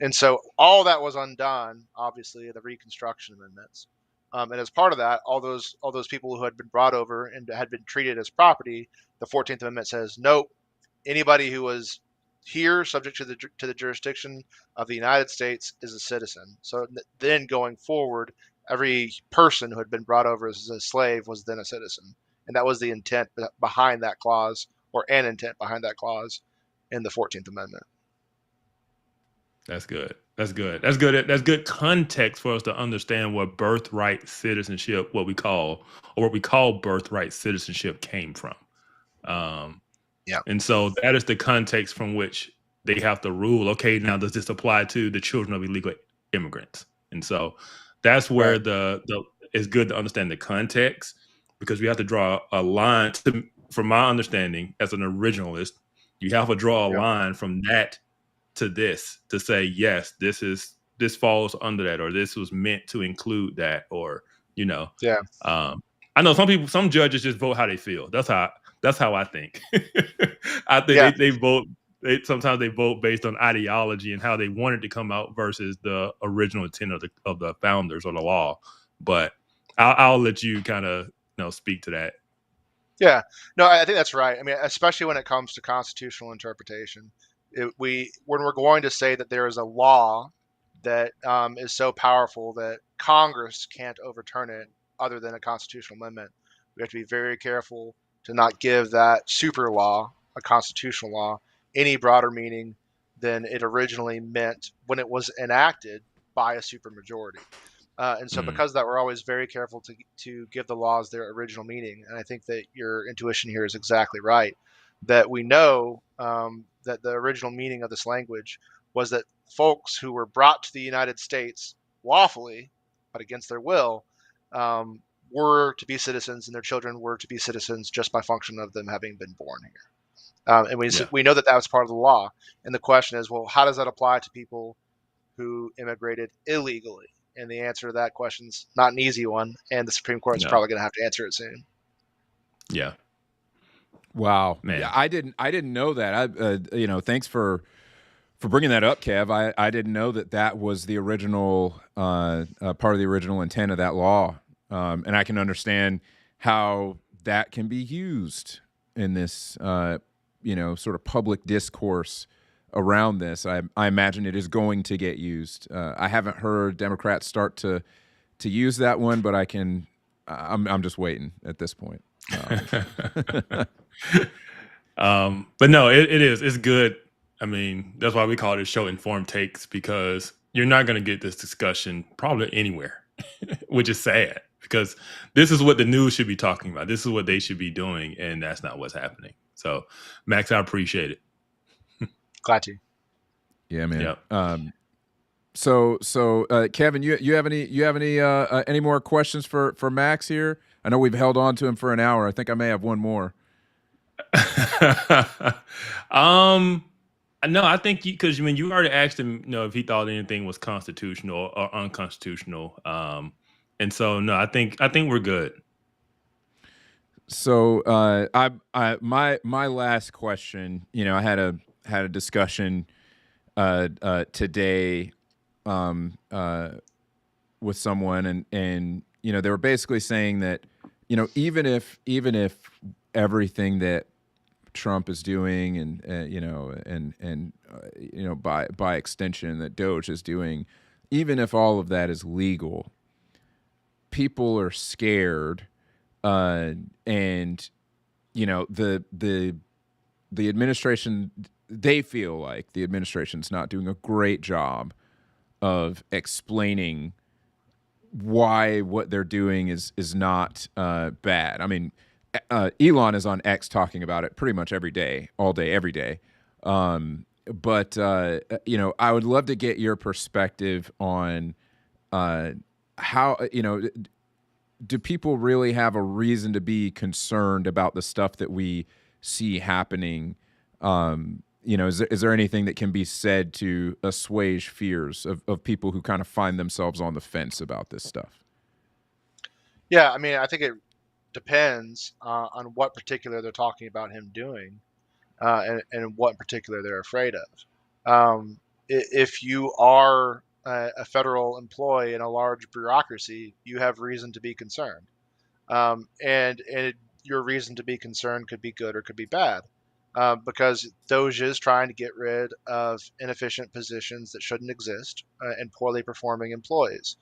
And so all that was undone, obviously, the Reconstruction Amendments. And as part of that, all those people who had been brought over and had been treated as property, the 14th Amendment says, nope, anybody who was here subject to the jurisdiction of the United States is a citizen. So then going forward, every person who had been brought over as a slave was then a citizen. And that was the intent behind that clause, or an intent behind that clause in the 14th Amendment.
That's good. That's good. That's good. That's good context for us to understand what birthright citizenship, what we call birthright citizenship, came from. And so that is the context from which they have to rule. Okay, now does this apply to the children of illegal immigrants? And so that's where it's good to understand the context, because we have to draw a line. From my understanding, as an originalist, you have to draw a line from that to this to say, yes, this falls under that, or this was meant to include that, or I know some judges just vote how they feel. That's how I think. I think they vote. Sometimes they vote based on ideology and how they want it to come out versus the original intent of the founders or the law. But I'll let you kind of speak to that.
Yeah, no, I think that's right. I mean, especially when it comes to constitutional interpretation. When we're going to say that there is a law that is so powerful that Congress can't overturn it other than a constitutional amendment, we have to be very careful to not give that super law, a constitutional law, any broader meaning than it originally meant when it was enacted by a supermajority. And so because of that, we're always very careful to give the laws their original meaning. And I think that your intuition here is exactly right, that we know that the original meaning of this language was that folks who were brought to the United States lawfully, but against their will, were to be citizens, and their children were to be citizens just by function of them having been born here. And we know that was part of the law. And the question is, well, how does that apply to people who immigrated illegally? And the answer to that question is not an easy one, and the Supreme Court is probably going to have to answer it soon.
Yeah.
Wow,
man,
yeah, I didn't know that. Thanks for bringing that up, Kev. I didn't know that was the original part of the original intent of that law, and I can understand how that can be used in this, sort of public discourse around this. I imagine it is going to get used. I haven't heard Democrats start to use that one, but I'm just waiting at this point.
But no, it is. It's good. I mean, that's why we call this show Informed Takes, because you're not going to get this discussion probably anywhere, which is sad, because this is what the news should be talking about. This is what they should be doing, and that's not what's happening. So, Max, I appreciate it.
Glad to.
Yeah, man.
Yep.
So, Kevin, you have any more questions for Max here? I know we've held on to him for an hour. I think I may have one more.
No, I think because when you already asked him, if he thought anything was constitutional or unconstitutional, and so no, I think we're good.
So, my last question, I had a discussion today with someone, and they were basically saying that even if everything that Trump is doing and by extension that DOGE is doing, even if all of that is legal, people are scared, and the administration, they feel like the administration's not doing a great job of explaining why what they're doing is not bad. I mean, Elon is on X talking about it pretty much every day, all day, every day. But I would love to get your perspective on how, do people really have a reason to be concerned about the stuff that we see happening? Is there anything that can be said to assuage fears of people who kind of find themselves on the fence about this stuff?
Yeah, I mean, I think it depends on what particular they're talking about him doing, and what in particular they're afraid of. If you are a federal employee in a large bureaucracy, you have reason to be concerned, and your reason to be concerned could be good or could be bad, because DOGE is trying to get rid of inefficient positions that shouldn't exist, and poorly performing employees,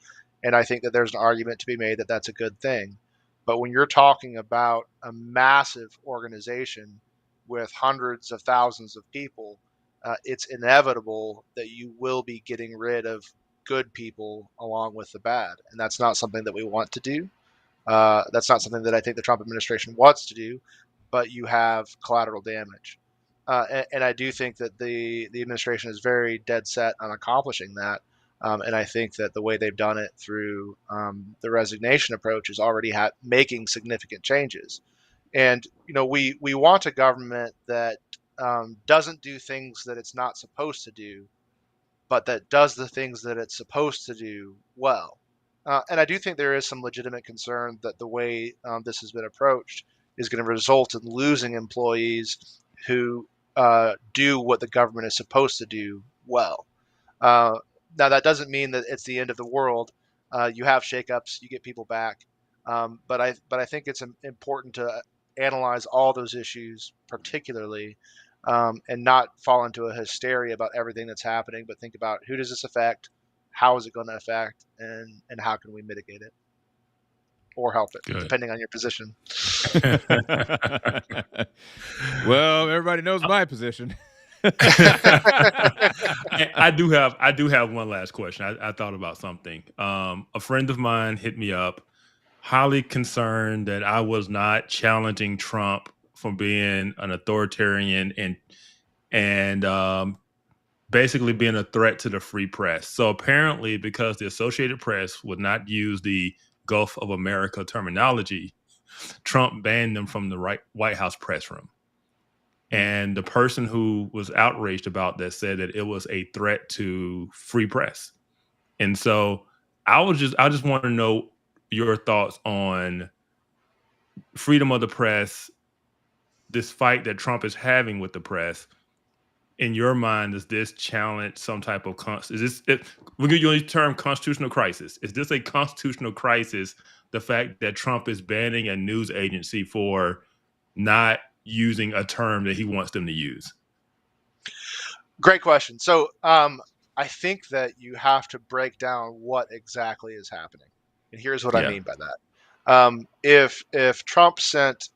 and I think that there's an argument to be made that that's a good thing. But when you're talking about a massive organization with hundreds of thousands of people, it's inevitable that you will be getting rid of good people along with the bad. And that's not something that we want to do. That's not something that I think the Trump administration wants to do, but you have collateral damage. And I do think that the administration is very dead set on accomplishing that. And I think that the way they've done it through the resignation approach is already making significant changes. And, we want a government that doesn't do things that it's not supposed to do, but that does the things that it's supposed to do well. And I do think there is some legitimate concern that the way this has been approached is going to result in losing employees who do what the government is supposed to do well. Now, that doesn't mean that it's the end of the world. You have shakeups, you get people back, but I think it's important to analyze all those issues particularly, and not fall into a hysteria about everything that's happening, but think about who does this affect, how is it going to affect, and how can we mitigate it or help it, depending on your position.
Well, everybody knows my position.
I do have one last question. I thought about something. A friend of mine hit me up, highly concerned that I was not challenging Trump for being an authoritarian and basically being a threat to the free press. So apparently, because the Associated Press would not use the Gulf of America terminology, Trump banned them from the White House press room. And the person who was outraged about that said that it was a threat to free press. And so I just want to know your thoughts on freedom of the press, this fight that Trump is having with the press. In your mind, does this challenge some type of we'll use the term constitutional crisis? Is this a constitutional crisis the fact that Trump is banning a news agency for not using a term that he wants them to use?
Great question. So I think that you have to break down what exactly is happening. And here's what I mean by that. If Trump sent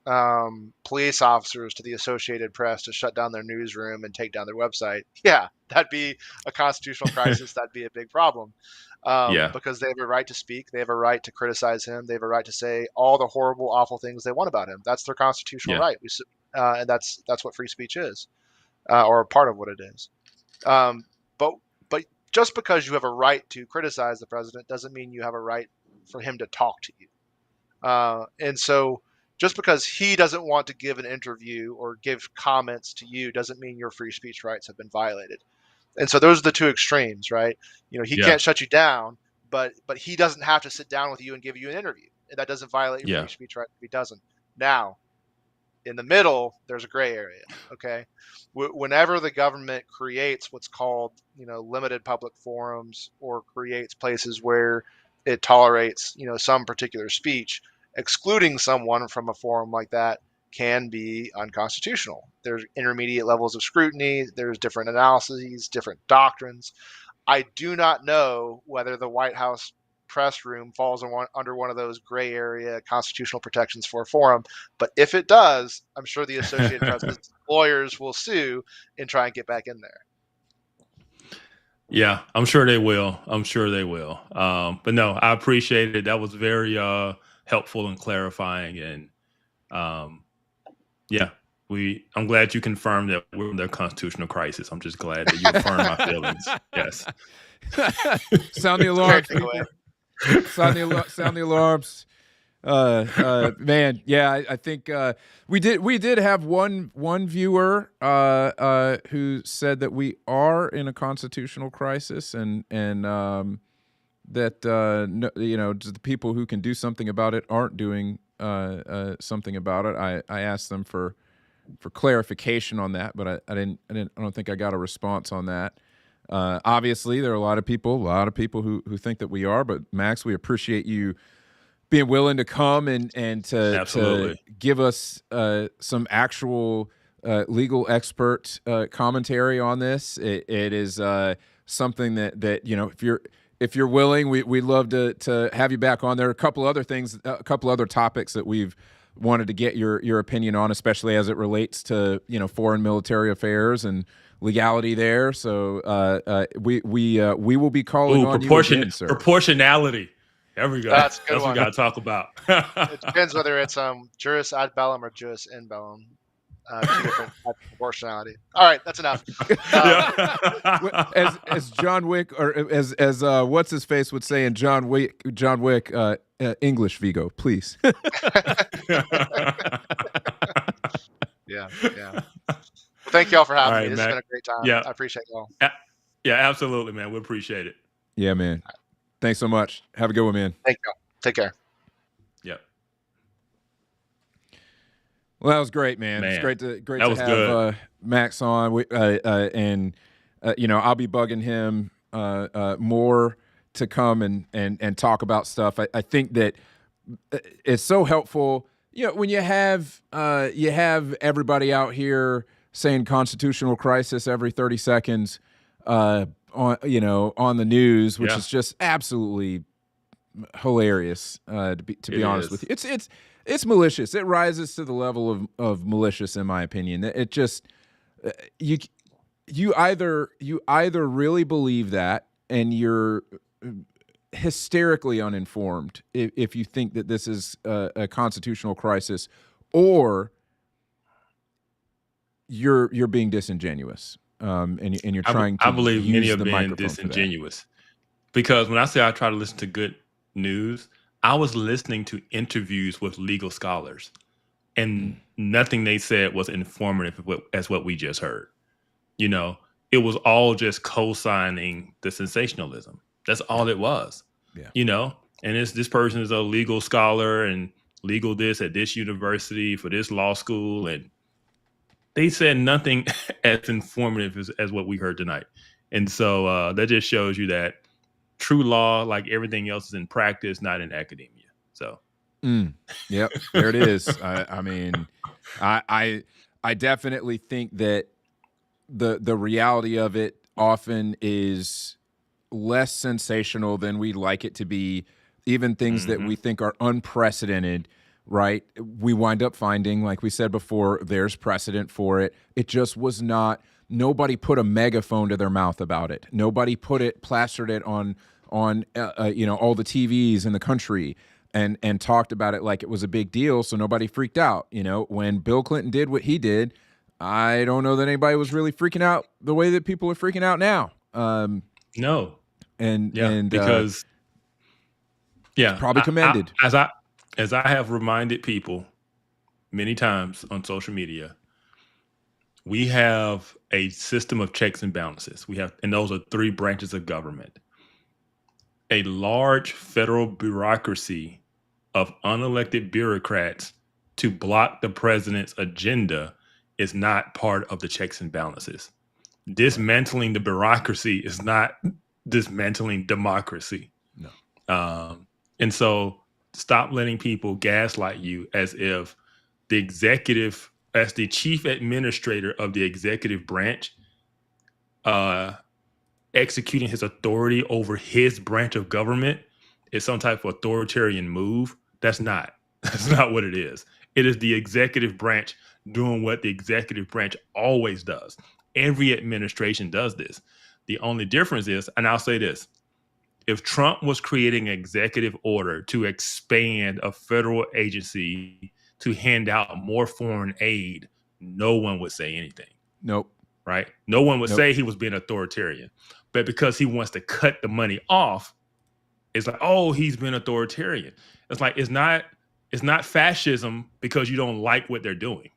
police officers to the Associated Press to shut down their newsroom and take down their website, yeah, that'd be a constitutional crisis. That'd be a big problem. Because they have a right to speak. They have a right to criticize him. They have a right to say all the horrible, awful things they want about him. That's their constitutional right. And that's what free speech is, or part of what it is. But just because you have a right to criticize the president doesn't mean you have a right for him to talk to you. And so just because he doesn't want to give an interview or give comments to you doesn't mean your free speech rights have been violated. And so those are the two extremes, right? He can't shut you down, but he doesn't have to sit down with you and give you an interview. And that doesn't violate your free speech right if he doesn't. Now, in the middle, there's a gray area, okay? Whenever the government creates what's called, limited public forums or creates places where it tolerates, some particular speech, excluding someone from a forum like that can be unconstitutional. There's intermediate levels of scrutiny. There's different analyses, different doctrines. I do not know whether the White House press room falls under one of those gray area constitutional protections for a forum. But if it does, I'm sure the Associated Press's lawyers will sue and try and get back in there.
Yeah, I'm sure they will. But no, I appreciate it. That was very helpful and clarifying. And I'm glad you confirmed that we're in the constitutional crisis. I'm just glad that you affirmed my feelings. Yes.
Sound the alarms. Sound the alarms. Man, yeah, I think we did have one viewer who said that we are in a constitutional crisis, and that the people who can do something about it aren't doing something about it. I asked them for clarification on that, but I don't think I got a response on that. Obviously, there are a lot of people who think that we are, but Max, we appreciate you being willing to come and to give us some actual legal expert commentary on this. It is something that if you're willing, we'd love to have you back on. There are a couple other topics that we've wanted to get your opinion on, especially as it relates to foreign military affairs and legality there. So we will be calling on you again, sir.
Proportionality. There we go.
That's a good
That's what we got to talk about.
It depends whether it's juris ad bellum or juris in bellum. Two different types of proportionality. All right, that's enough.
As John Wick, or as what's his face would say in John Wick, English Vigo, please.
Yeah. Well, thank y'all for having me. This has been a great time.
Yeah.
I appreciate y'all.
Yeah, absolutely, man. We appreciate it.
Yeah, man. Thanks so much. Have a good one, man.
Thank y'all. Take care.
Yep.
Well, that was great, man. It's great to have Max on. I'll be bugging him more to come and talk about stuff. I think that it's so helpful. When you have everybody out here saying constitutional crisis every 30 seconds on the news, which is just absolutely hilarious. To be honest with you, it's malicious. It rises to the level of malicious, in my opinion. It just you either really believe that and you're hysterically uninformed if you think that this is a constitutional crisis, or you're being disingenuous. And you're trying to.
I believe
use
many are
the
being disingenuous, because when I say I try to listen to good news, I was listening to interviews with legal scholars, and nothing they said was informative as what we just heard. It was all just co-signing the sensationalism. That's all it was. Yeah. And this person is a legal scholar and legal this at this university for this law school, and they said nothing as informative as what we heard tonight. And so that just shows you that true law, like everything else, is in practice, not in academia. So
Yep, there it is. I mean, I definitely think that the reality of it often is less sensational than we'd like it to be. Even things that we think are unprecedented, right? We wind up finding, like we said before, there's precedent for it. It just was not. Nobody put a megaphone to their mouth about it. Nobody plastered it on all the TVs in the country and talked about it like it was a big deal. So nobody freaked out. When Bill Clinton did what he did, I don't know that anybody was really freaking out the way that people are freaking out now.
No,
because probably commended.
As I have reminded people many times on social media, we have a system of checks and balances. And those are 3 branches of government. A large federal bureaucracy of unelected bureaucrats to block the president's agenda is not part of the checks and balances. Dismantling the bureaucracy is not dismantling democracy.
No.
And so stop letting people gaslight you as if the executive, as the chief administrator of the executive branch, executing his authority over his branch of government is some type of authoritarian move. That's not what it is. It is the executive branch doing what the executive branch always does. Every administration does this. The only difference is, and I'll say this, if Trump was creating an executive order to expand a federal agency to hand out more foreign aid, no one would say anything.
Nope.
Right? No one would say he was being authoritarian. But because he wants to cut the money off, it's like, oh, he's been authoritarian. It's like, it's not fascism because you don't like what they're doing.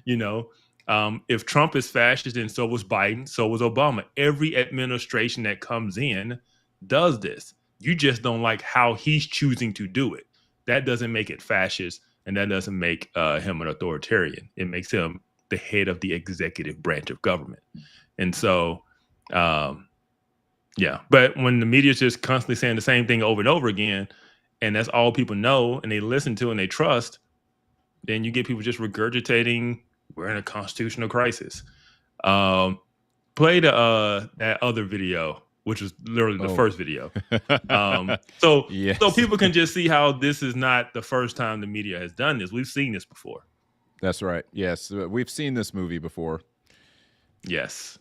If Trump is fascist, then so was Biden, so was Obama. Every administration that comes in does this. You just don't like how he's choosing to do it. That doesn't make it fascist, and that doesn't make him an authoritarian. It makes him the head of the executive branch of government. And so, but when the media is just constantly saying the same thing over and over again, and that's all people know and they listen to and they trust, then you get people just regurgitating, we're in a constitutional crisis. Play that other video, which was literally the first video. So people can just see how this is not the first time the media has done this. We've seen this before.
That's right. Yes, we've seen this movie before.
Yes.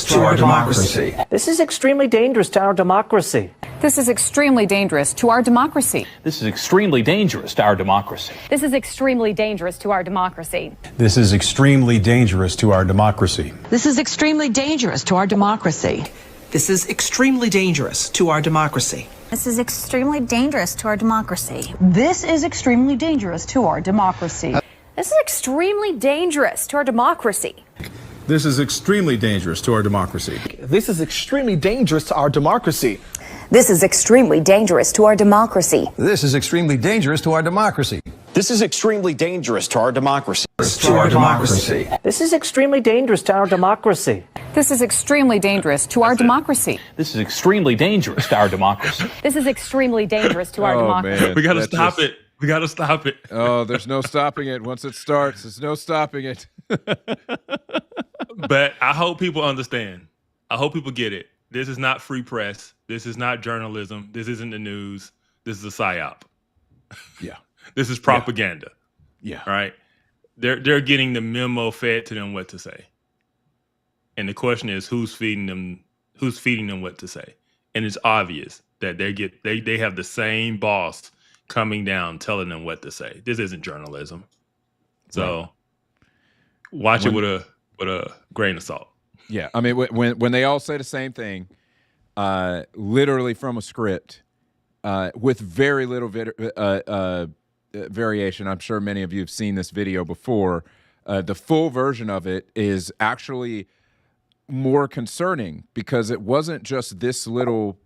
To our democracy.
This is extremely dangerous to our democracy.
This is extremely dangerous to our democracy.
This is extremely dangerous to our democracy.
This is extremely dangerous to our democracy.
This is extremely dangerous to our democracy.
This is extremely dangerous to our democracy.
This is extremely dangerous to our democracy.
This is extremely dangerous to our democracy.
This is extremely dangerous to our democracy.
This is extremely dangerous to our democracy.
This is extremely dangerous to our democracy.
This is extremely dangerous to our democracy.
This is extremely dangerous to our democracy.
This is extremely dangerous to our democracy.
This is extremely dangerous to our democracy.
To our democracy.
This is extremely dangerous to our democracy.
This is extremely dangerous to our democracy.
This is extremely dangerous to our democracy.
This is extremely dangerous to our democracy.
We got to stop it. We got to stop it.
Oh, there's no stopping it. Once it starts, there's no stopping it.
But I hope people understand. I hope people get it. This is not free press. This is not journalism. This isn't the news. This is a psyop.
Yeah.
This is propaganda.
Yeah.
Right? They're getting the memo fed to them what to say. And the question is who's feeding them what to say. And it's obvious that they have the same boss coming down telling them what to say. This isn't journalism. So watch it with a grain of salt.
Yeah, I mean, when they all say the same thing, literally from a script, with very little variation. I'm sure many of you have seen this video before. The full version of it is actually more concerning because it wasn't just this little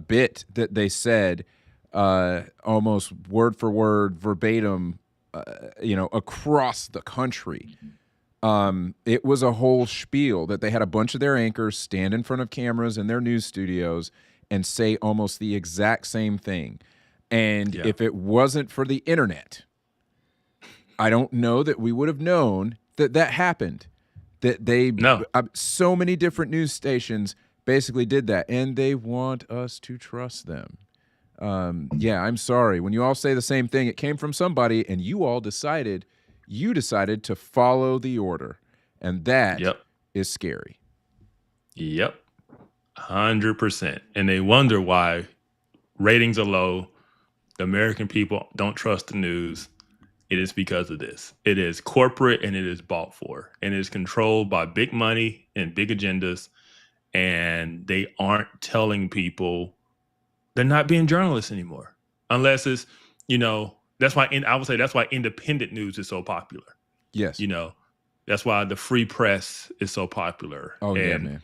bit that they said, almost word for word, verbatim, across the country. It was a whole spiel that they had a bunch of their anchors stand in front of cameras in their news studios and say almost the exact same thing. And if it wasn't for the internet, I don't know that we would have known that that happened. That so many different news stations basically did that, and they want us to trust them. I'm sorry. When you all say the same thing, it came from somebody, and you all decided to follow the order, and that is scary.
Yep, 100%. And they wonder why ratings are low. The American people don't trust the news. It is because of this. It is corporate and it is bought for, and it is controlled by big money and big agendas. And they aren't telling people they're not being journalists anymore, unless it's, that's why I would say that's why independent news is so popular.
Yes.
That's why the free press is so popular.
Oh,
and
yeah, man.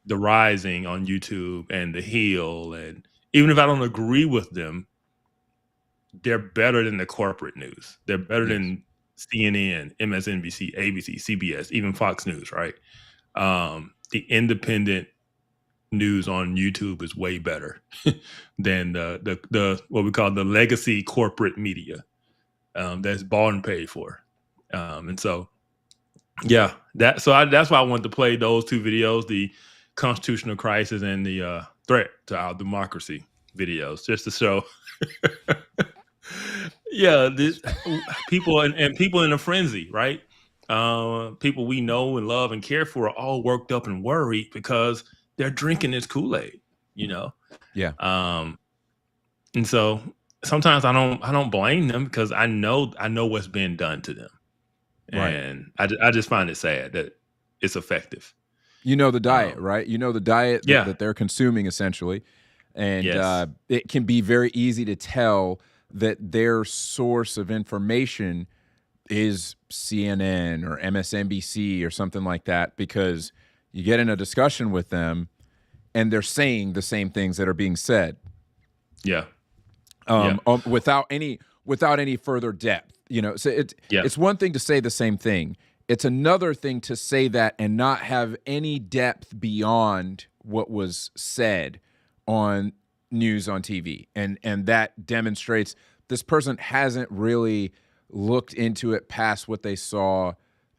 The Rising on YouTube and The Hill. And even if I don't agree with them, they're better than the corporate news. They're better than CNN, MSNBC, ABC, CBS, even Fox News, right? The independent news on YouTube is way better than the what we call the legacy corporate media that's bought and paid for. And so, that's why I wanted to play those two videos, the constitutional crisis and the threat to our democracy videos, just to show this people and people in a frenzy, right? People we know and love and care for are all worked up and worried because they're drinking this Kool-Aid,
Yeah.
And so sometimes I don't blame them because I know what's being done to them, and I just find it sad that it's effective.
The diet, right? The diet that they're consuming essentially, and it can be very easy to tell that their source of information is CNN or MSNBC or something like that, because you get in a discussion with them and they're saying the same things that are being said. Without any further depth, so it's one thing to say the same thing. It's another thing to say that and not have any depth beyond what was said on news on TV. And that demonstrates this person hasn't really looked into it past what they saw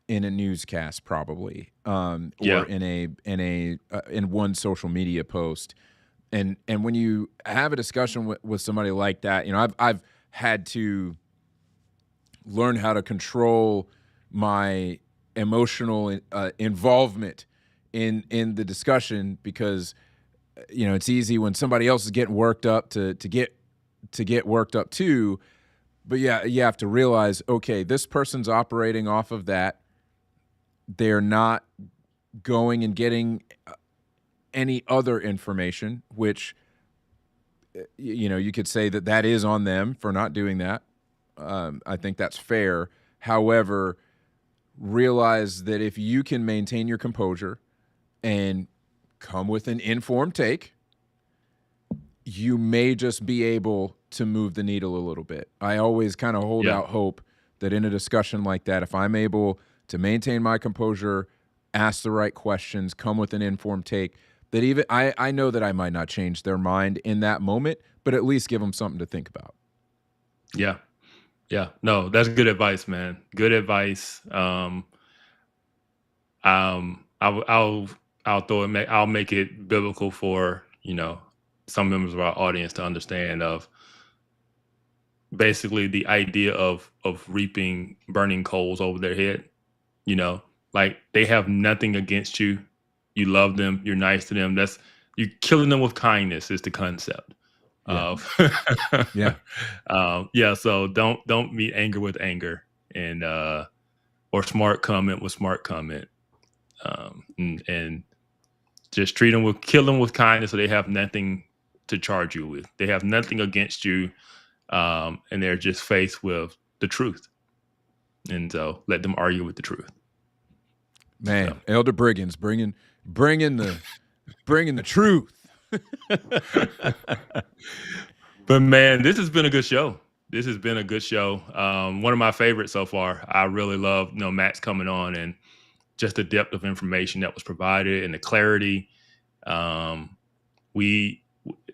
in a newscast, probably, or in one social media post. And when you have a discussion with somebody like that, I've had to learn how to control my emotional involvement in the discussion, because it's easy when somebody else is getting worked up to get worked up too. But you have to realize, okay, this person's operating off of that. They're not going and getting any other information, which, you could say that is on them for not doing that. I think that's fair. However, realize that if you can maintain your composure and come with an informed take, you may just be able to move the needle a little bit. I always kind of hold out hope that in a discussion like that, if I'm able to maintain my composure, ask the right questions, come with an informed take, that even I know that I might not change their mind in that moment, but at least give them something to think about.
Yeah. No, that's good advice, man. Good advice. I'll make it biblical for, some members of our audience to understand of basically the idea of reaping burning coals over their head. Like, they have nothing against you. You love them. You're nice to them. You're killing them with kindness is the concept of, so don't meet anger with anger, and, or smart comment with smart comment. And just kill them with kindness, so they have nothing to charge you with. They have nothing against you. And they're just faced with the truth. And so let them argue with the truth.
Man, so. Elder Briggins bringing the truth.
But man, this has been a good show. This has been a good show. One of my favorites so far. I really love, Matt's coming on, and just the depth of information that was provided and the clarity.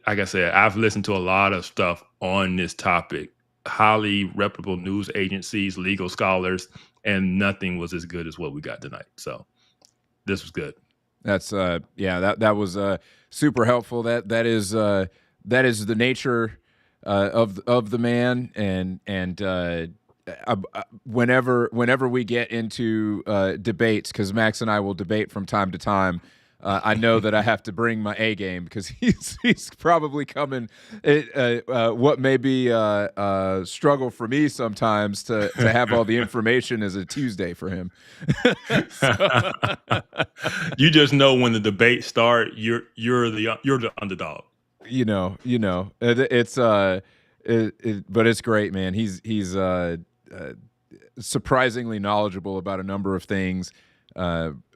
Like I said, I've listened to a lot of stuff on this topic, highly reputable news agencies, legal scholars, and nothing was as good as what we got tonight. So this was good.
That's that was super helpful. That is the nature of the man, and whenever we get into debates, because Max and I will debate from time to time, I know that I have to bring my A game, because he's probably coming what may be a struggle for me sometimes to have all the information as a Tuesday for him.
You just know when the debates start, you're the underdog.
It's but it's great, man. He's surprisingly knowledgeable about a number of things.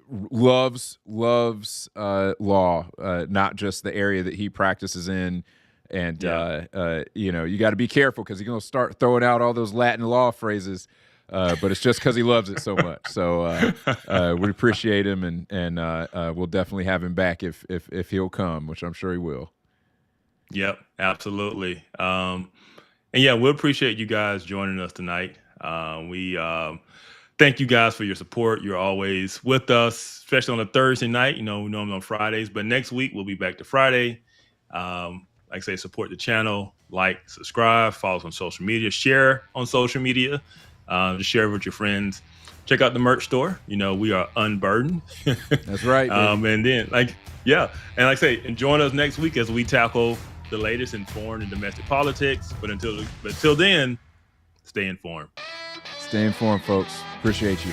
Loves law, not just the area that he practices in. And you got to be careful, because he's going to start throwing out all those Latin law phrases. But it's just because he loves it so much. So we appreciate him, and we'll definitely have him back if he'll come, which I'm sure he will.
Yep, absolutely. And yeah, we appreciate you guys joining us tonight. We thank you guys for your support. You're always with us, especially on a Thursday night. Normally on Fridays, but next week we'll be back to Friday. Like I say, support the channel, like, subscribe, follow us on social media, share on social media. Just share it with your friends. Check out the merch store. We are unburdened.
That's right.
And then, and like I say, and join us next week as we tackle the latest in foreign and domestic politics. But until then, stay informed.
Stay informed, folks. Appreciate you.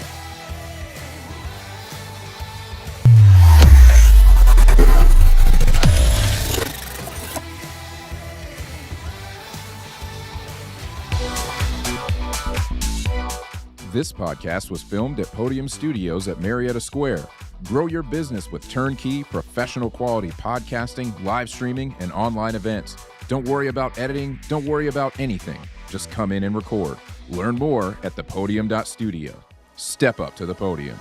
This podcast was filmed at Podium Studios at Marietta Square. Grow your business with turnkey, professional quality podcasting, live streaming, and online events. Don't worry about editing. Don't worry about anything. Just come in and record. Learn more at thepodium.studio. Step up to the podium.